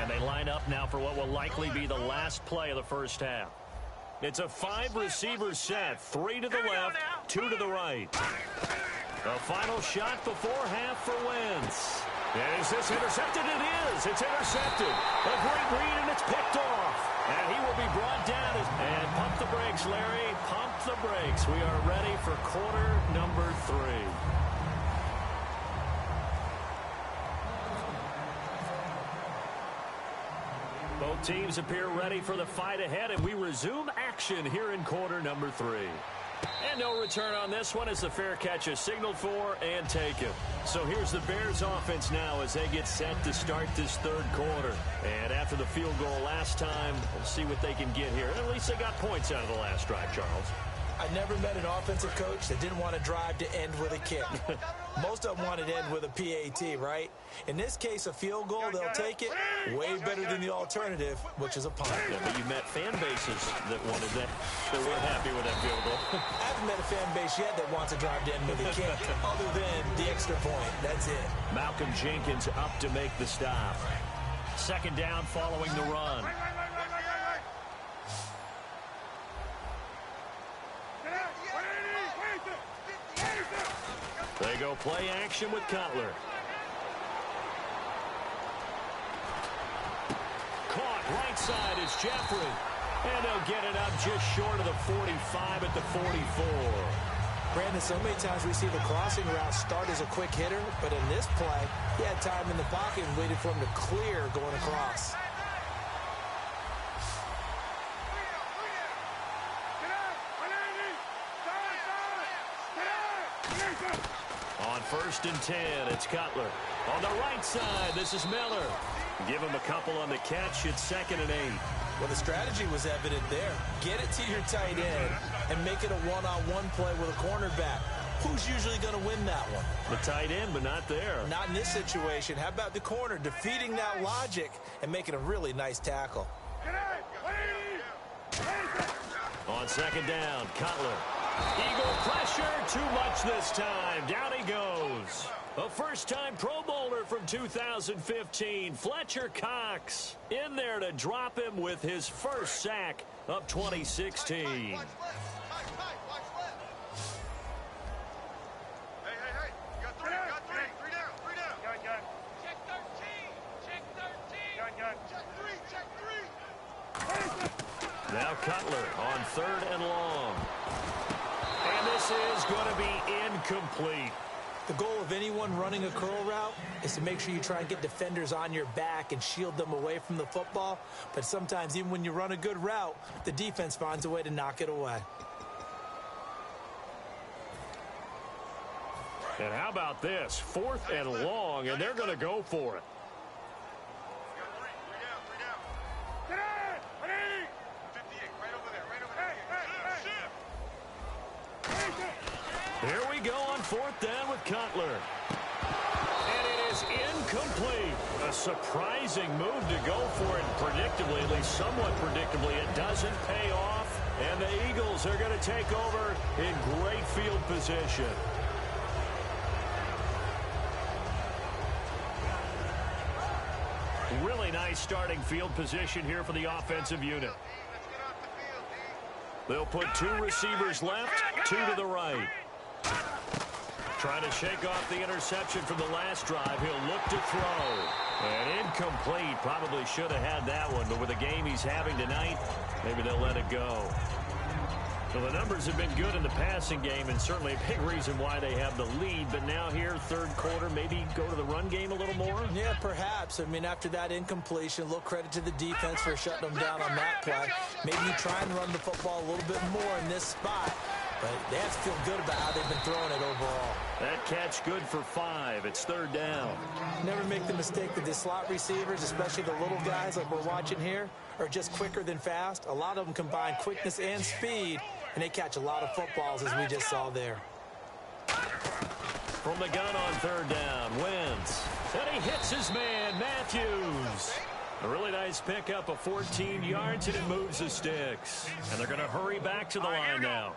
And they line up now for what will likely be the last play of the first half. It's a 5-receiver set, 3 to the left, 2 to the right. The final shot before half for Wentz. Is this intercepted? It is. It's intercepted. A great read, and it's picked off. And he will be brought down. And pump the brakes, Larry. Pump the brakes. We are ready for quarter number 3. Both teams appear ready for the fight ahead, and we resume action here in quarter number 3. And no return on this one as the fair catch is signaled for and taken. So here's the Bears offense now as they get set to start this third quarter. And after the field goal last time, we'll see what they can get here. At least they got points out of the last drive, Charles. I never met an offensive coach that didn't want to drive to end with a kick. Most of them wanted to end with a PAT, right? In this case, a field goal, they'll take it way better than the alternative, which is a punt. Yeah, but you met fan bases that wanted that. They weren't happy with that field goal. I haven't met a fan base yet that wants to drive to end with a kick, other than the extra point. That's it. Malcolm Jenkins up to make the stop. Second down following the run. They go play action with Cutler. Caught right side is Jeffrey. And they'll get it up just short of the 45 at the 44. Brandon, so many times we see the crossing route start as a quick hitter, but in this play, he had time in the pocket and waited for him to clear going across. On 1st and 10, it's Cutler. On the right side, this is Miller. Give him a couple on the catch. It's 2nd and 8. Well, the strategy was evident there. Get it to your tight end and make it a one-on-one play with a cornerback. Who's usually going to win that one? The tight end, but not there. Not in this situation. How about the corner defeating that logic and making a really nice tackle? On 2nd down, Cutler. Eagle pressure, too much this time. Down he goes. A first-time Pro Bowler from 2015, Fletcher Cox, in there to drop him with his first sack of 2016. Hey. Got three down. Gun. Check 13. Check 3. Now Cutler on 3rd and long. And this is going to be incomplete. The goal of anyone running a curl route is to make sure you try and get defenders on your back and shield them away from the football. But sometimes even when you run a good route, the defense finds a way to knock it away. And how about this? 4th and long, and they're going to go for it. Here we go on 4th down with Cutler. And it is incomplete. A surprising move to go for it. Predictably, at least somewhat predictably, it doesn't pay off. And the Eagles are going to take over in great field position. Really nice starting field position here for the offensive unit. They'll put 2 receivers left, 2 to the right. Trying to shake off the interception from the last drive. He'll look to throw. And incomplete. Probably should have had that one, but with the game he's having tonight, maybe they'll let it go. So the numbers have been good in the passing game, and certainly a big reason why they have the lead. But now here, third quarter, maybe go to the run game a little more? Yeah, perhaps. I mean, after that incompletion, a little credit to the defense for shutting them down on that play. Maybe you try and run the football a little bit more in this spot. But they have to feel good about how they've been throwing it overall. That catch good for 5. It's 3rd down. Never make the mistake that the slot receivers, especially the little guys like we're watching here, are just quicker than fast. A lot of them combine quickness and speed, and they catch a lot of footballs, as we just saw there. From the gun on 3rd down, Wentz. And he hits his man, Matthews. A really nice pickup of 14 yards, and it moves the sticks. And they're going to hurry back to the line now.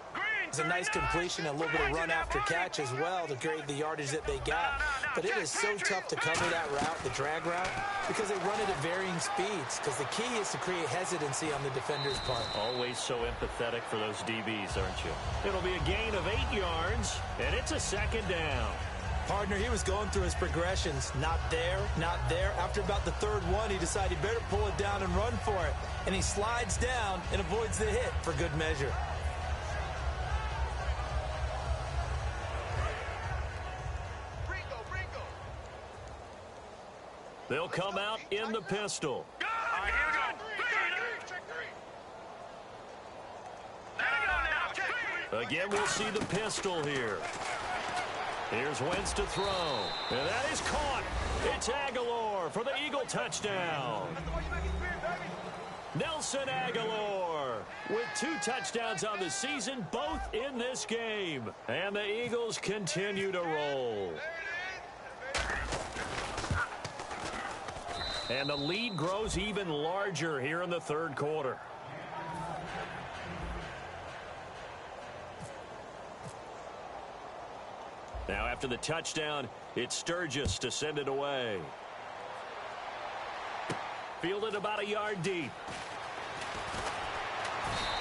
It's a nice completion, a little bit of run after catch as well to create the yardage that they got. But it is so tough to cover that route, the drag route, because they run it at varying speeds. Because the key is to create hesitancy on the defender's part. Always so empathetic for those DBs, aren't you? It'll be a gain of 8 yards, and it's a second down. Partner, he was going through his progressions. Not there, not there. After about the third one, he decided he better pull it down and run for it. And he slides down and avoids the hit for good measure. They'll come out in the pistol. All right, here we go. Again, we'll see the pistol here. Here's Wentz to throw. And that is caught. It's Aguilar for the Eagle touchdown. Nelson Aguilar with 2 touchdowns on the season, both in this game. And the Eagles continue to roll. And the lead grows even larger here in the third quarter. Now after the touchdown, it's Sturgis to send it away. Fielded about a yard deep.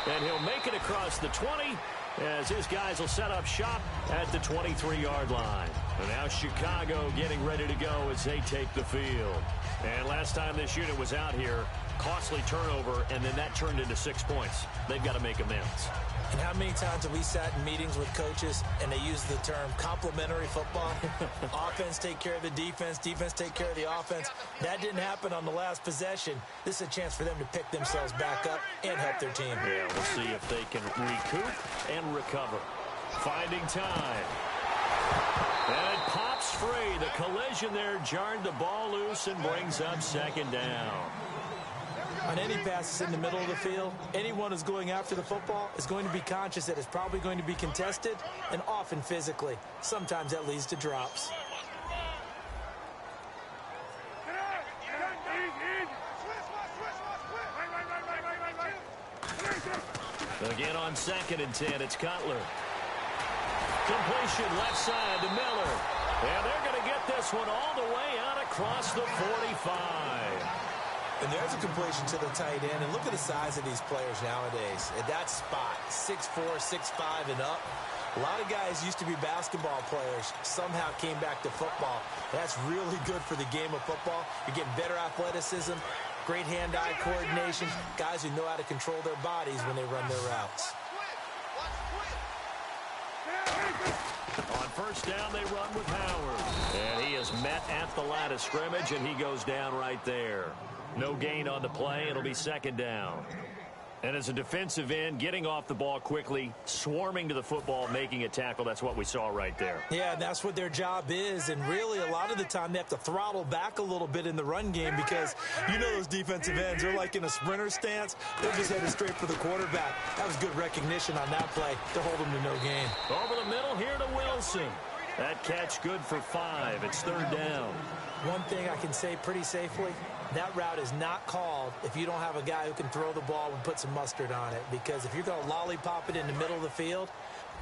And he'll make it across the 20 as his guys will set up shop at the 23-yard line. And now Chicago getting ready to go as they take the field. And last time this unit was out here, costly turnover, and then that turned into 6 points. They've got to make amends. And how many times have we sat in meetings with coaches and they use the term complementary football? Offense take care of the defense, defense take care of the offense. That didn't happen on the last possession. This is a chance for them to pick themselves back up and help their team. Yeah, we'll see if they can recoup and recover. Finding time. And it pops free. The collision there jarred the ball loose and brings up second down. On any passes in the middle of the field, anyone who's going after the football is going to be conscious that it's probably going to be contested and often physically. Sometimes that leads to drops. Again on 2nd and 10, it's Cutler. Completion left side to Miller. And they're going to get this one all the way out across the 45. And there's a completion to the tight end. And look at the size of these players nowadays. At that spot, 6'4", 6'5", and up. A lot of guys used to be basketball players, somehow came back to football. That's really good for the game of football. You're getting better athleticism, great hand-eye coordination, guys who know how to control their bodies when they run their routes. On first down, they run with Howard. And he is met at the line of scrimmage, and he goes down right there. No gain on the play. It'll be second down. And as a defensive end, getting off the ball quickly, swarming to the football, making a tackle, that's what we saw right there. Yeah, and that's what their job is. And really, a lot of the time, they have to throttle back a little bit in the run game because you know those defensive ends, they're like in a sprinter stance. They're just headed straight for the quarterback. That was good recognition on that play to hold them to no gain. Over the middle here to Wilson. That catch good for 5. It's third down. One thing I can say pretty safely, that route is not called if you don't have a guy who can throw the ball and put some mustard on it. Because if you're going to lollipop it in the middle of the field,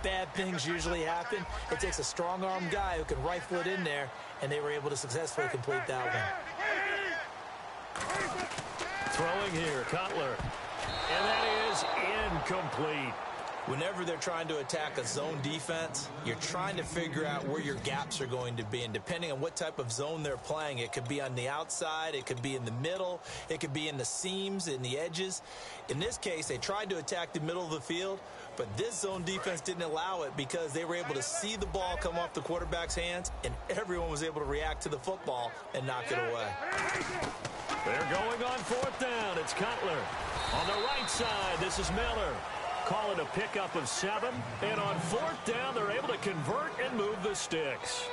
bad things usually happen. It takes a strong-arm guy who can rifle it in there, and they were able to successfully complete that one. Throwing here, Cutler. And that is incomplete. Whenever they're trying to attack a zone defense, you're trying to figure out where your gaps are going to be. And depending on what type of zone they're playing, it could be on the outside, it could be in the middle, it could be in the seams, in the edges. In this case, they tried to attack the middle of the field, but this zone defense didn't allow it because they were able to see the ball come off the quarterback's hands, and everyone was able to react to the football and knock it away. They're going on fourth down. It's Cutler. On the right side, this is Miller. Call it a pickup of 7. And on fourth down, they're able to convert and move the sticks.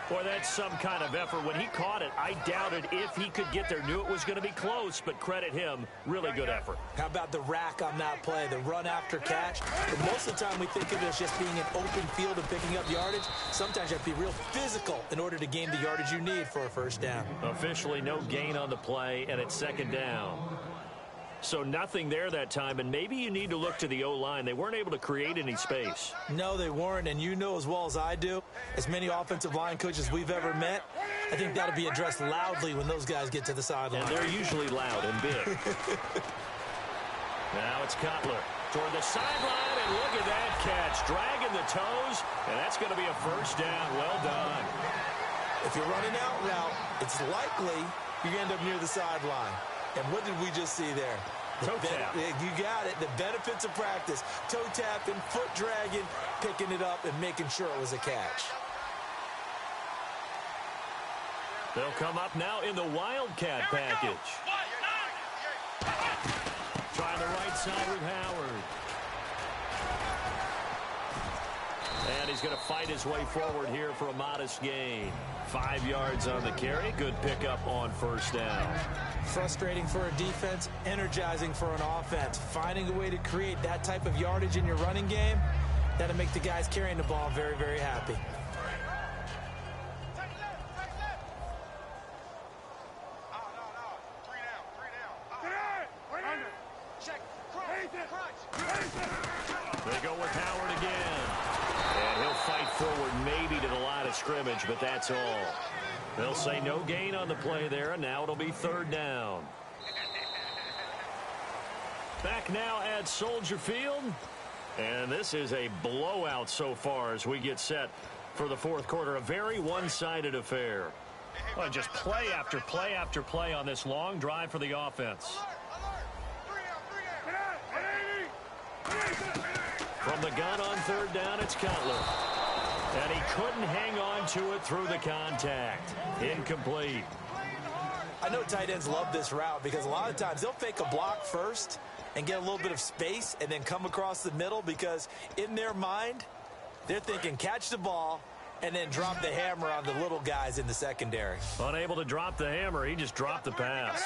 Boy, that's some kind of effort. When he caught it, I doubted if he could get there. Knew it was going to be close, but credit him. Really good effort. How about the rack on that play, the run after catch? But most of the time we think of it as just being an open field and picking up yardage. Sometimes you have to be real physical in order to gain the yardage you need for a first down. Officially no gain on the play, and it's second down. So nothing there that time, and maybe you need to look to the O-line. They weren't able to create any space. No, they weren't, and you know as well as I do, as many offensive line coaches we've ever met, I think that'll be addressed loudly when those guys get to the sideline. And they're usually loud and big. Now it's Cutler toward the sideline, and look at that catch. Dragging the toes, and that's going to be a first down. Well done. If you're running out route, it's likely you're going to end up near the sideline. And what did we just see there? Toe tap. You got it. The benefits of practice. Toe tapping, foot dragging, picking it up, and making sure it was a catch. They'll come up now in the Wildcat package. Trying the right side with Howard. And he's going to fight his way forward here for a modest gain. 5 yards on the carry. Good pickup on first down. Frustrating for a defense, energizing for an offense. Finding a way to create that type of yardage in your running game, that'll make the guys carrying the ball very, very happy. They go with Howard again. And he'll fight forward maybe to the line of scrimmage, but that's all. They'll say no gain on the play there, and now it'll be third down. Back now at Soldier Field. And this is a blowout so far as we get set for the fourth quarter. A very one-sided affair. Well, just play after play after play on this long drive for the offense. From the gun on third down, it's Cutler. And he couldn't hang on to it through the contact. Incomplete. I know tight ends love this route because a lot of times they'll fake a block first and get a little bit of space and then come across the middle because in their mind, they're thinking catch the ball and then drop the hammer on the little guys in the secondary. Unable to drop the hammer, he just dropped the pass.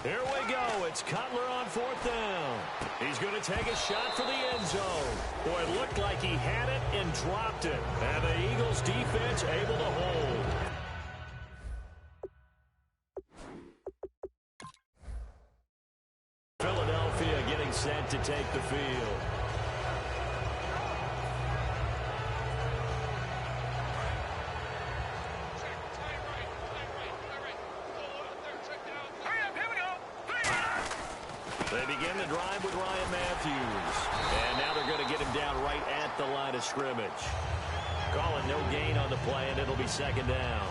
Here we go. It's Cutler on fourth down. He's going to take a shot for the end zone. Boy, it looked like he had it and dropped it. And the Eagles defense able to hold. Philadelphia getting set to take the field. They begin the drive with Ryan Matthews. And now they're going to get him down right at the line of scrimmage. Call it no gain on the play, and it'll be second down.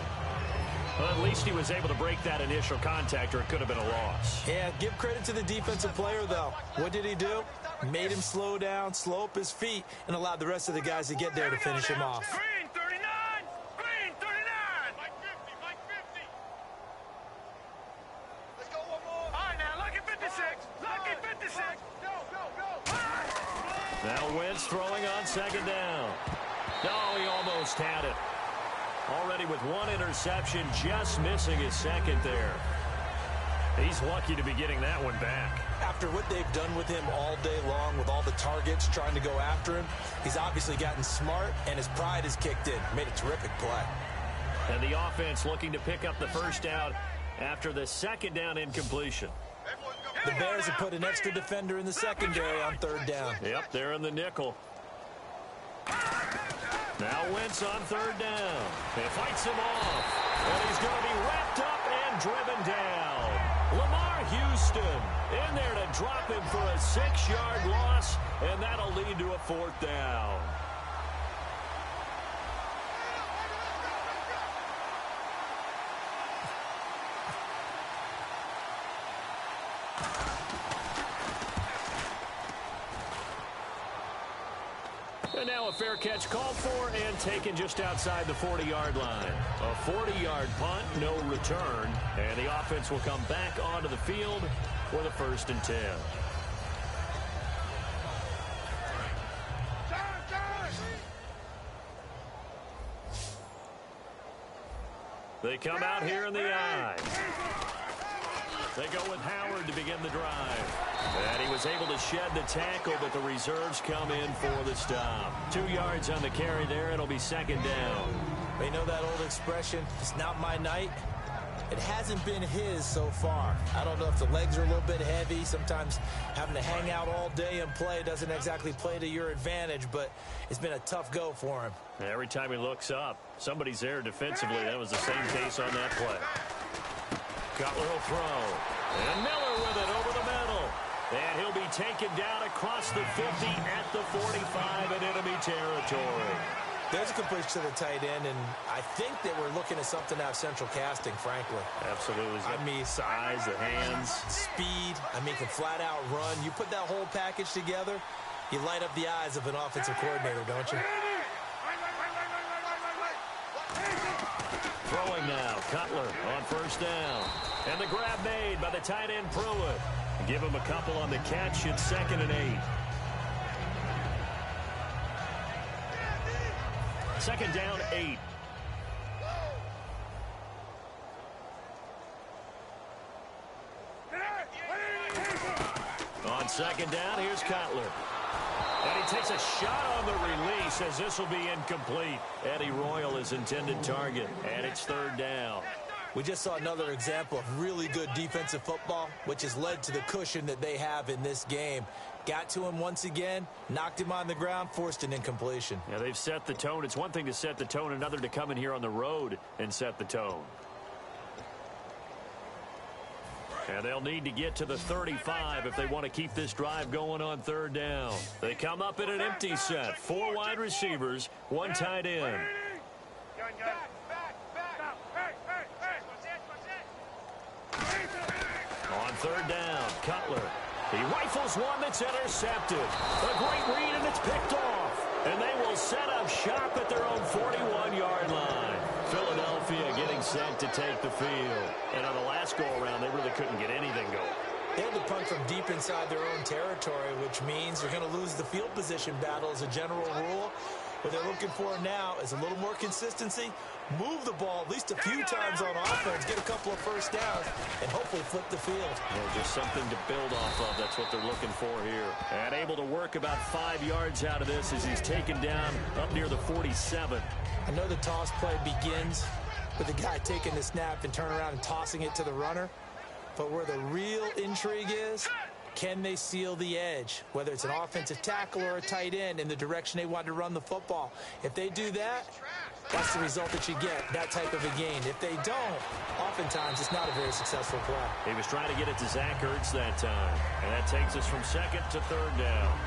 Well, at least he was able to break that initial contact, or it could have been a loss. Yeah, give credit to the defensive player, though. What did he do? Made him slow down, slow up his feet, and allowed the rest of the guys to get there to finish him off. Green 39! Green 39! Mike 50, Mike 50! Let's go one more. All right, now, Lucky 56. Lucky 56. Go, go, go. Now Wentz throwing on second down. No, he almost had it. Already with one interception, just missing his second there. He's lucky to be getting that one back. After what they've done with him all day long, with all the targets trying to go after him, he's obviously gotten smart, and his pride has kicked in. Made a terrific play. And the offense looking to pick up the first down after the second down incompletion. The Bears have put an extra defender in the secondary on third down. Yep, they're in the nickel. Now Wentz on third down. He fights him off. And he's going to be wrapped up and driven down. Lamar Houston in there to drop him for a 6-yard loss, and that'll lead to a fourth down. And now a fair catch called for and taken just outside the 40-yard line. A 40-yard punt, no return. And the offense will come back onto the field for the 1st and 10. They come out here in the I. They go with Howard to begin the drive. And he was able to shed the tackle, but the reserves come in for the stop. 2 yards on the carry there. It'll be second down. You know that old expression, it's not my night? It hasn't been his so far. I don't know if the legs are a little bit heavy. Sometimes having to hang out all day and play doesn't exactly play to your advantage, but it's been a tough go for him. Every time he looks up, somebody's there defensively. That was the same case on that play. Cutler will throw. And Miller with it over the middle. And he'll be taken down across the 50 at the 45 in enemy territory. There's a completion to the tight end, and I think that we're looking at something out of central casting, frankly. Absolutely. I mean, size, the hands. Speed. I mean, can flat out run. You put that whole package together, you light up the eyes of an offensive coordinator, don't you? Throwing now, Cutler on first down. And the grab made by the tight end Pruitt. Give him a couple on the catch. It's 2nd and 8. 2nd down, 8. On 2nd down, here's Cutler. And he takes a shot on the release as this will be incomplete. Eddie Royal is intended target, and it's 3rd down. We just saw another example of really good defensive football, which has led to the cushion that they have in this game. Got to him once again, knocked him on the ground, forced an incompletion. Yeah, they've set the tone. It's one thing to set the tone, another to come in here on the road and set the tone. And they'll need to get to the 35 if they want to keep this drive going on 3rd down. They come up in an empty set. 4 wide receivers, 1 tight end. On 3rd down, Cutler. He rifles one that's intercepted. A great read, and it's picked off. And they will set up shop at their own 41-yard line. Philadelphia getting set to take the field. And on the last go-around, they really couldn't get anything going. They had to punt from deep inside their own territory, which means you're going to lose the field position battle as a general rule. What they're looking for now is a little more consistency, move the ball at least a few times on offense, get a couple of first downs, and hopefully flip the field. Yeah, just something to build off of. That's what they're looking for here. And able to work about 5 yards out of this as he's taken down up near the 47. I know the toss play begins with the guy taking the snap and turning around and tossing it to the runner. But where the real intrigue is, can they seal the edge, whether it's an offensive tackle or a tight end, in the direction they want to run the football? If they do that, that's the result that you get, that type of a gain. If they don't, oftentimes it's not a very successful play. He was trying to get it to Zach Ertz that time. And that takes us from 2nd to 3rd down.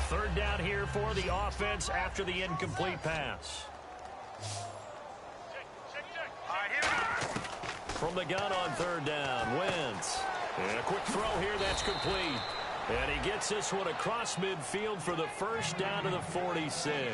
Third down here for the offense after the incomplete pass. From the gun on 3rd down, Wentz. And a quick throw here, that's complete. And he gets this one across midfield for the first down to the 46.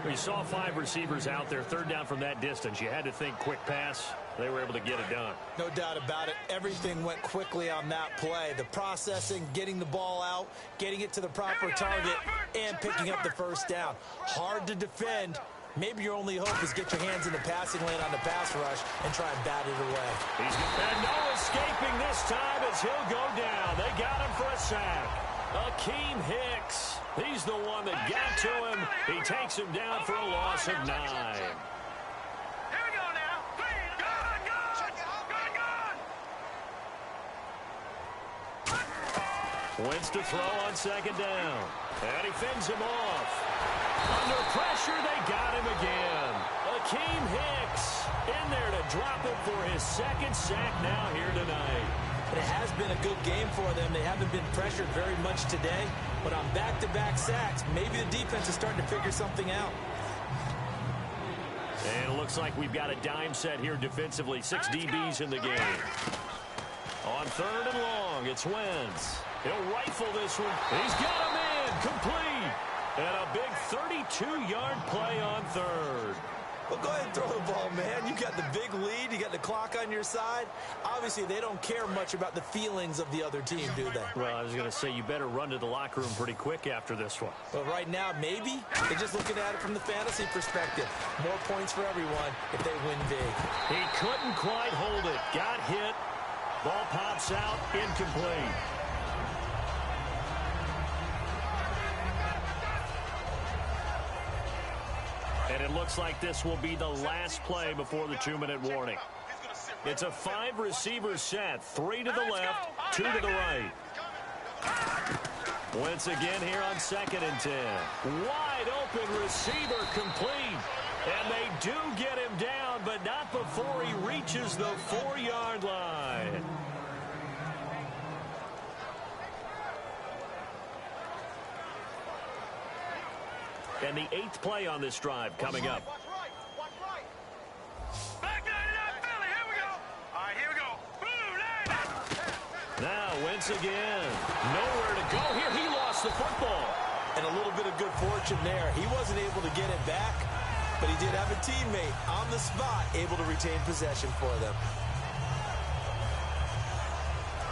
We saw 5 receivers out there, 3rd down from that distance. You had to think quick pass. They were able to get it done. No doubt about it. Everything went quickly on that play. The processing, getting the ball out, getting it to the proper target, and picking up the first down. Hard to defend. Maybe your only hope is get your hands in the passing lane on the pass rush and try and bat it away. And no escaping this time as he'll go down. They got him for a sack. Akeem Hicks. He's the one that got to him. He takes him down for a loss of 9. Wentz to throw on 2nd down. And he fends him off. Under pressure, they got him again. Akeem Hicks in there to drop him for his 2nd sack now here tonight. It has been a good game for them. They haven't been pressured very much today. But on back-to-back sacks, maybe the defense is starting to figure something out. And it looks like we've got a dime set here defensively. 6 DBs in the game. On 3rd and long, it's Wentz. He'll rifle this one. He's got him in. Complete. And a big 32-yard play on 3rd. Well, go ahead and throw the ball, man. You got the big lead. You got the clock on your side. Obviously, they don't care much about the feelings of the other team, do they? Well, I was going to say you better run to the locker room pretty quick after this one. Well, right now, maybe. They're just looking at it from the fantasy perspective. More points for everyone if they win big. He couldn't quite hold it. Got hit. Ball pops out. Incomplete. And it looks like this will be the last play before the 2-minute warning. It's a 5-receiver set. 3 to the left, 2 to the right. Once again here on 2nd and 10. Wide open receiver complete. And they do get him down, but not before he reaches the 4-yard line. And the 8th play on this drive coming up. Watch right. Back down to that Philly. Here we go. All right, here we go. Boom, now, Wentz again. Nowhere to go here. He lost the football. And a little bit of good fortune there. He wasn't able to get it back, but he did have a teammate on the spot able to retain possession for them.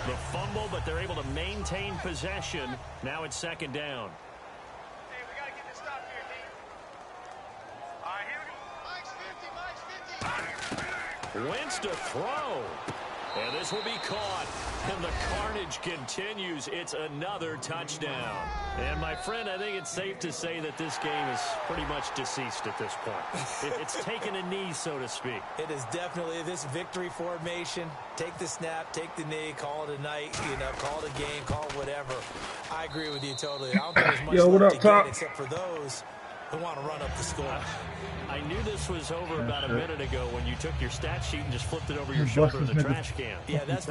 The fumble, but they're able to maintain possession. Now it's 2nd down. Wentz to throw. And this will be caught. And the carnage continues. It's another touchdown. And, my friend, I think it's safe to say that this game is pretty much deceased at this point. It's taken a knee, so to speak. It is definitely this victory formation. Take the snap, take the knee, call it a night, call it a game, call it whatever. I agree with you totally. I don't think there's much left to get except for those who want to run up the score. I knew this was over about a minute ago when you took your stat sheet and just flipped it over your shoulder in the trash can. Yeah, that's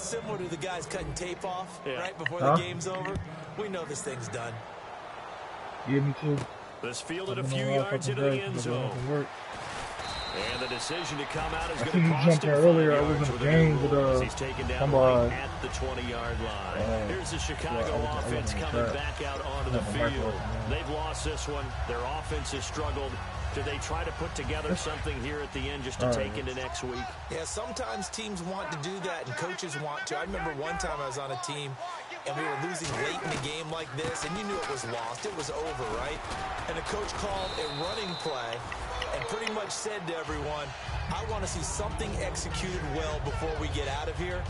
similar to the guys cutting tape off right before the game's over. We know this thing's done. Yeah, me too. This fielded a few yards into the end zone. And the decision to come out is going to cost him 5 yards with a good rule as he's taken down right at the 20-yard line. Here's the Chicago offense coming back out onto the field. They've lost this one. Their offense has struggled. Do they try to put together something here at the end just to take into next week? Yeah, sometimes teams want to do that and coaches want to. I remember one time I was on a team and we were losing late in the game like this, and you knew it was lost. It was over, right? And the coach called a running play and pretty much said to everyone, I want to see something executed well before we get out of here.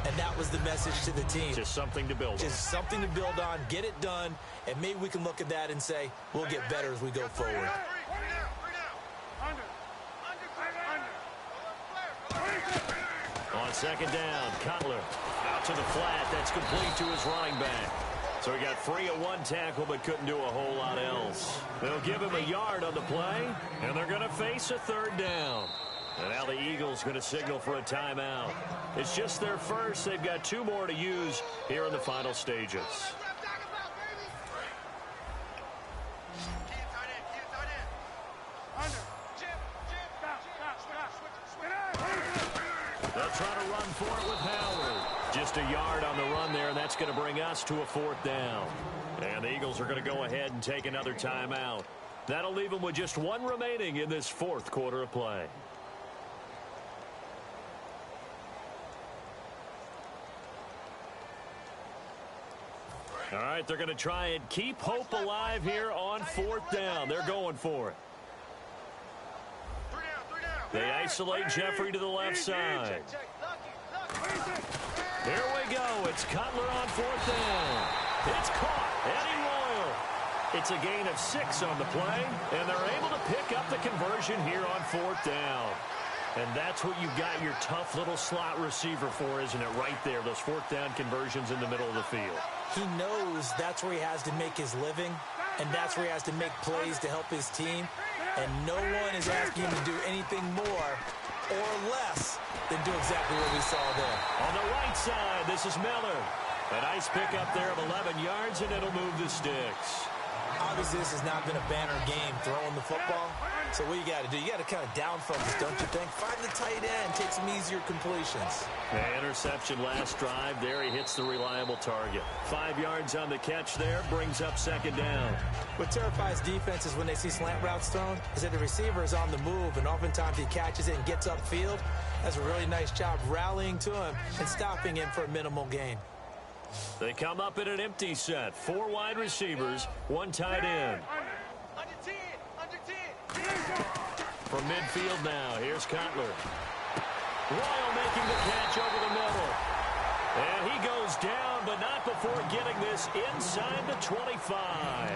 And that was the message to the team. Just something to build on. Just something to build on, get it done, and maybe we can look at that and say, we'll get better as we go forward. On 2nd down, Cutler out to the flat. That's complete to his running back. So he got free of one tackle but couldn't do a whole lot else. They'll give him a yard on the play, and they're going to face a 3rd down. And now the Eagles going to signal for a timeout. It's just their first. They've got 2 more to use here in the final stages. They'll try to run for it with Howard. Just a yard on the run there, and that's going to bring us to a 4th down. And the Eagles are going to go ahead and take another timeout. That'll leave them with just 1 remaining in this 4th quarter of play. All right, they're going to try and keep hope alive here on 4th down. They're going for it. They isolate Jeffrey to the left side. Here we go. It's Cutler on 4th down. It's caught. Eddie Royal. It's a gain of 6 on the play, and they're able to pick up the conversion here on 4th down. And that's what you've got your tough little slot receiver for, isn't it? Right there, those 4th down conversions in the middle of the field. He knows that's where he has to make his living, and that's where he has to make plays to help his team. And no one is asking him to do anything more or less than do exactly what we saw there. On the right side, this is Miller. A nice pickup there of 11 yards, and it'll move the sticks. Obviously, this has not been a banner game throwing the football. So what you got to do, you got to kind of down focus, don't you think? Find the tight end, take some easier completions. The interception last drive. There he hits the reliable target. 5 yards on the catch there, brings up second down. What terrifies defenses when they see slant routes thrown is that the receiver is on the move, and oftentimes he catches it and gets upfield. Does a really nice job rallying to him and stopping him for a minimal gain. They come up in an empty set. 4 wide receivers, 1 tight end. Under 10. From midfield now, here's Cutler. Royal making the catch over the middle. And he goes down, but not before getting this inside the 25.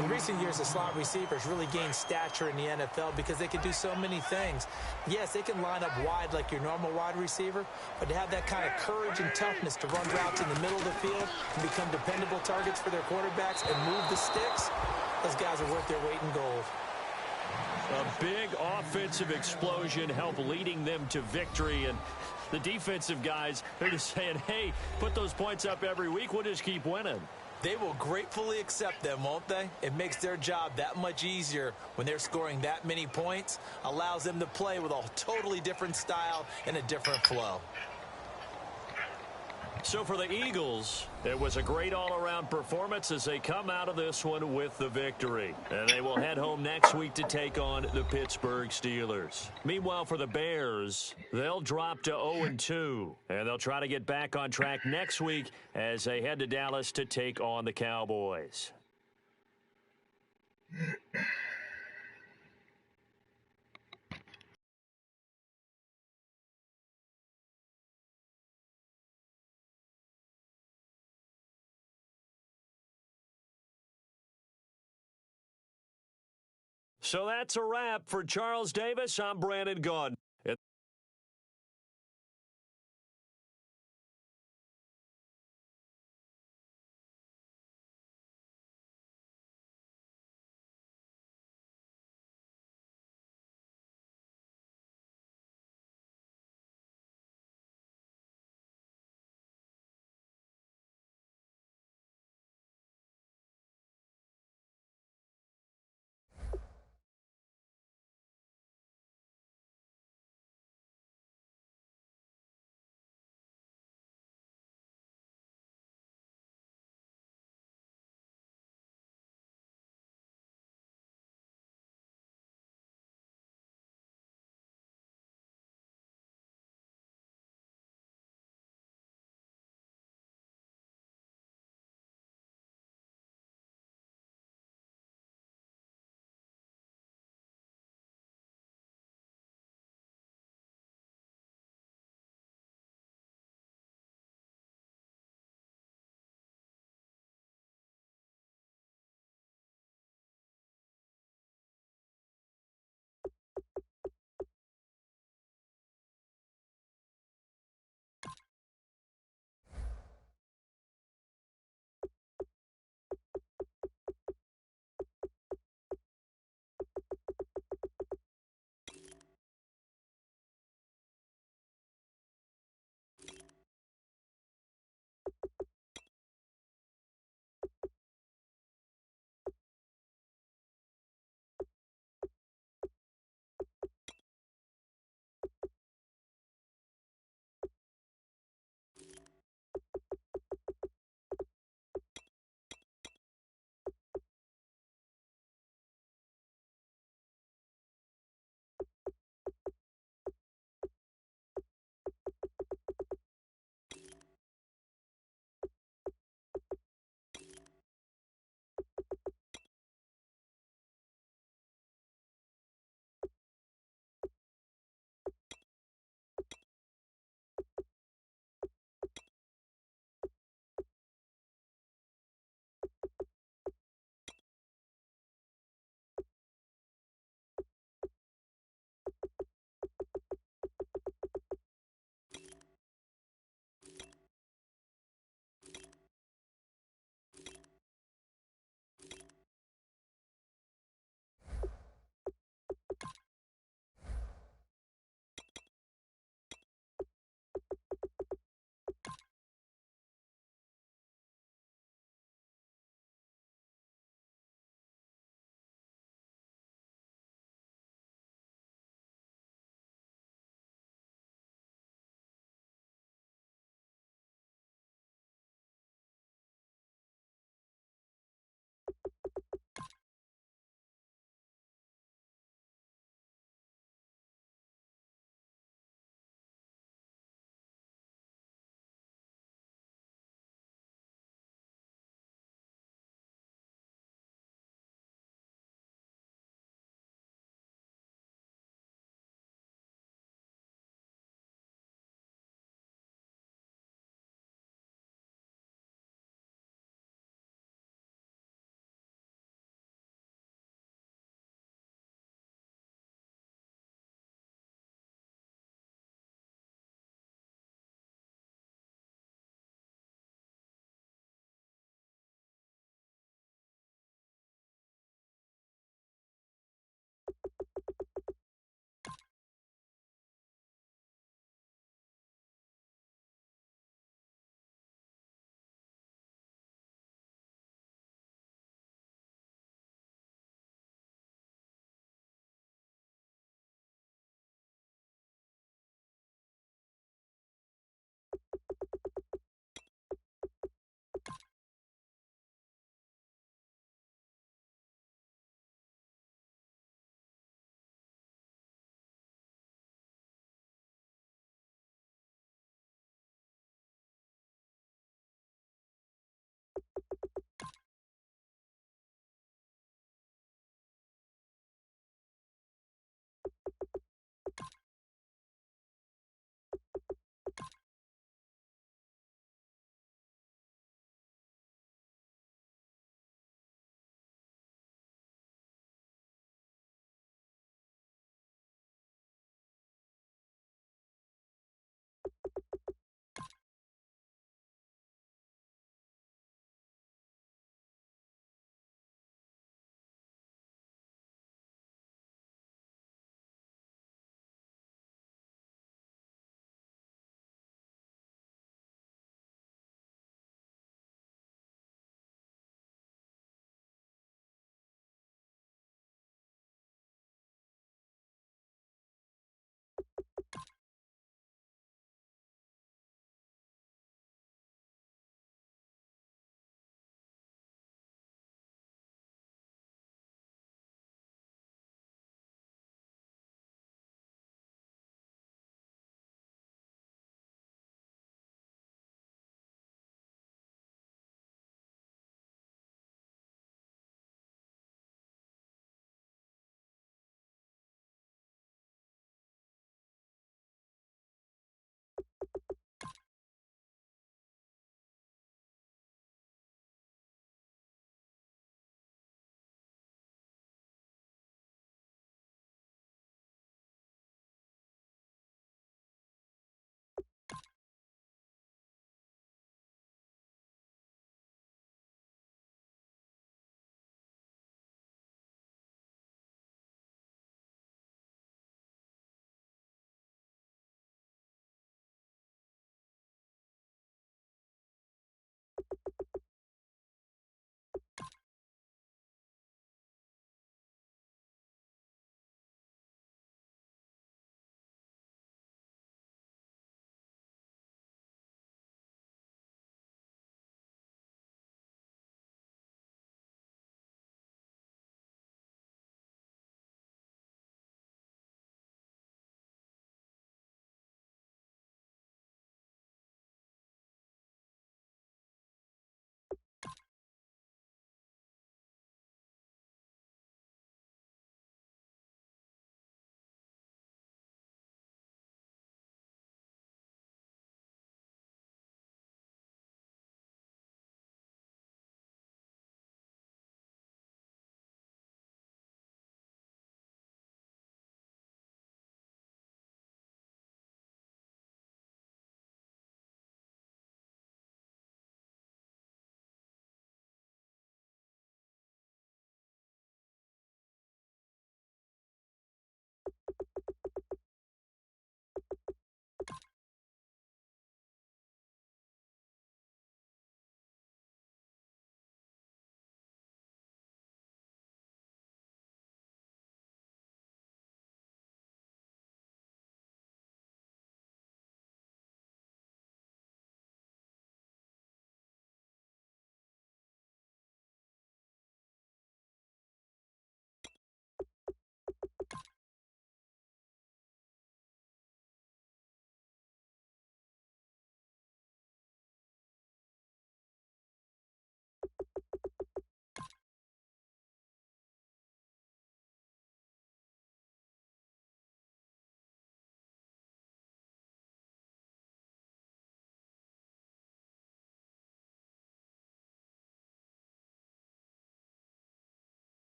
In recent years, the slot receivers really gained stature in the NFL because they can do so many things. Yes, they can line up wide like your normal wide receiver, but to have that kind of courage and toughness to run routes in the middle of the field and become dependable targets for their quarterbacks and move the sticks, those guys are worth their weight in gold. A big offensive explosion helped leading them to victory, and the defensive guys, they're just saying, hey, put those points up every week, we'll just keep winning. They will gratefully accept them, won't they? It makes their job that much easier when they're scoring that many points, allows them to play with a totally different style and a different flow. So for the Eagles, it was a great all-around performance as they come out of this one with the victory. And they will head home next week to take on the Pittsburgh Steelers. Meanwhile, for the Bears, they'll drop to 0-2. And they'll try to get back on track next week as they head to Dallas to take on the Cowboys. So that's a wrap. For Charles Davis, I'm Brandon Gaudin.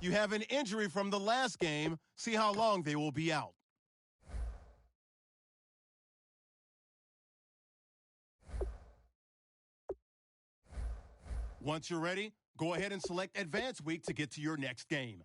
You have an injury from the last game. See how long they will be out. Once you're ready, go ahead and select Advance Week to get to your next game.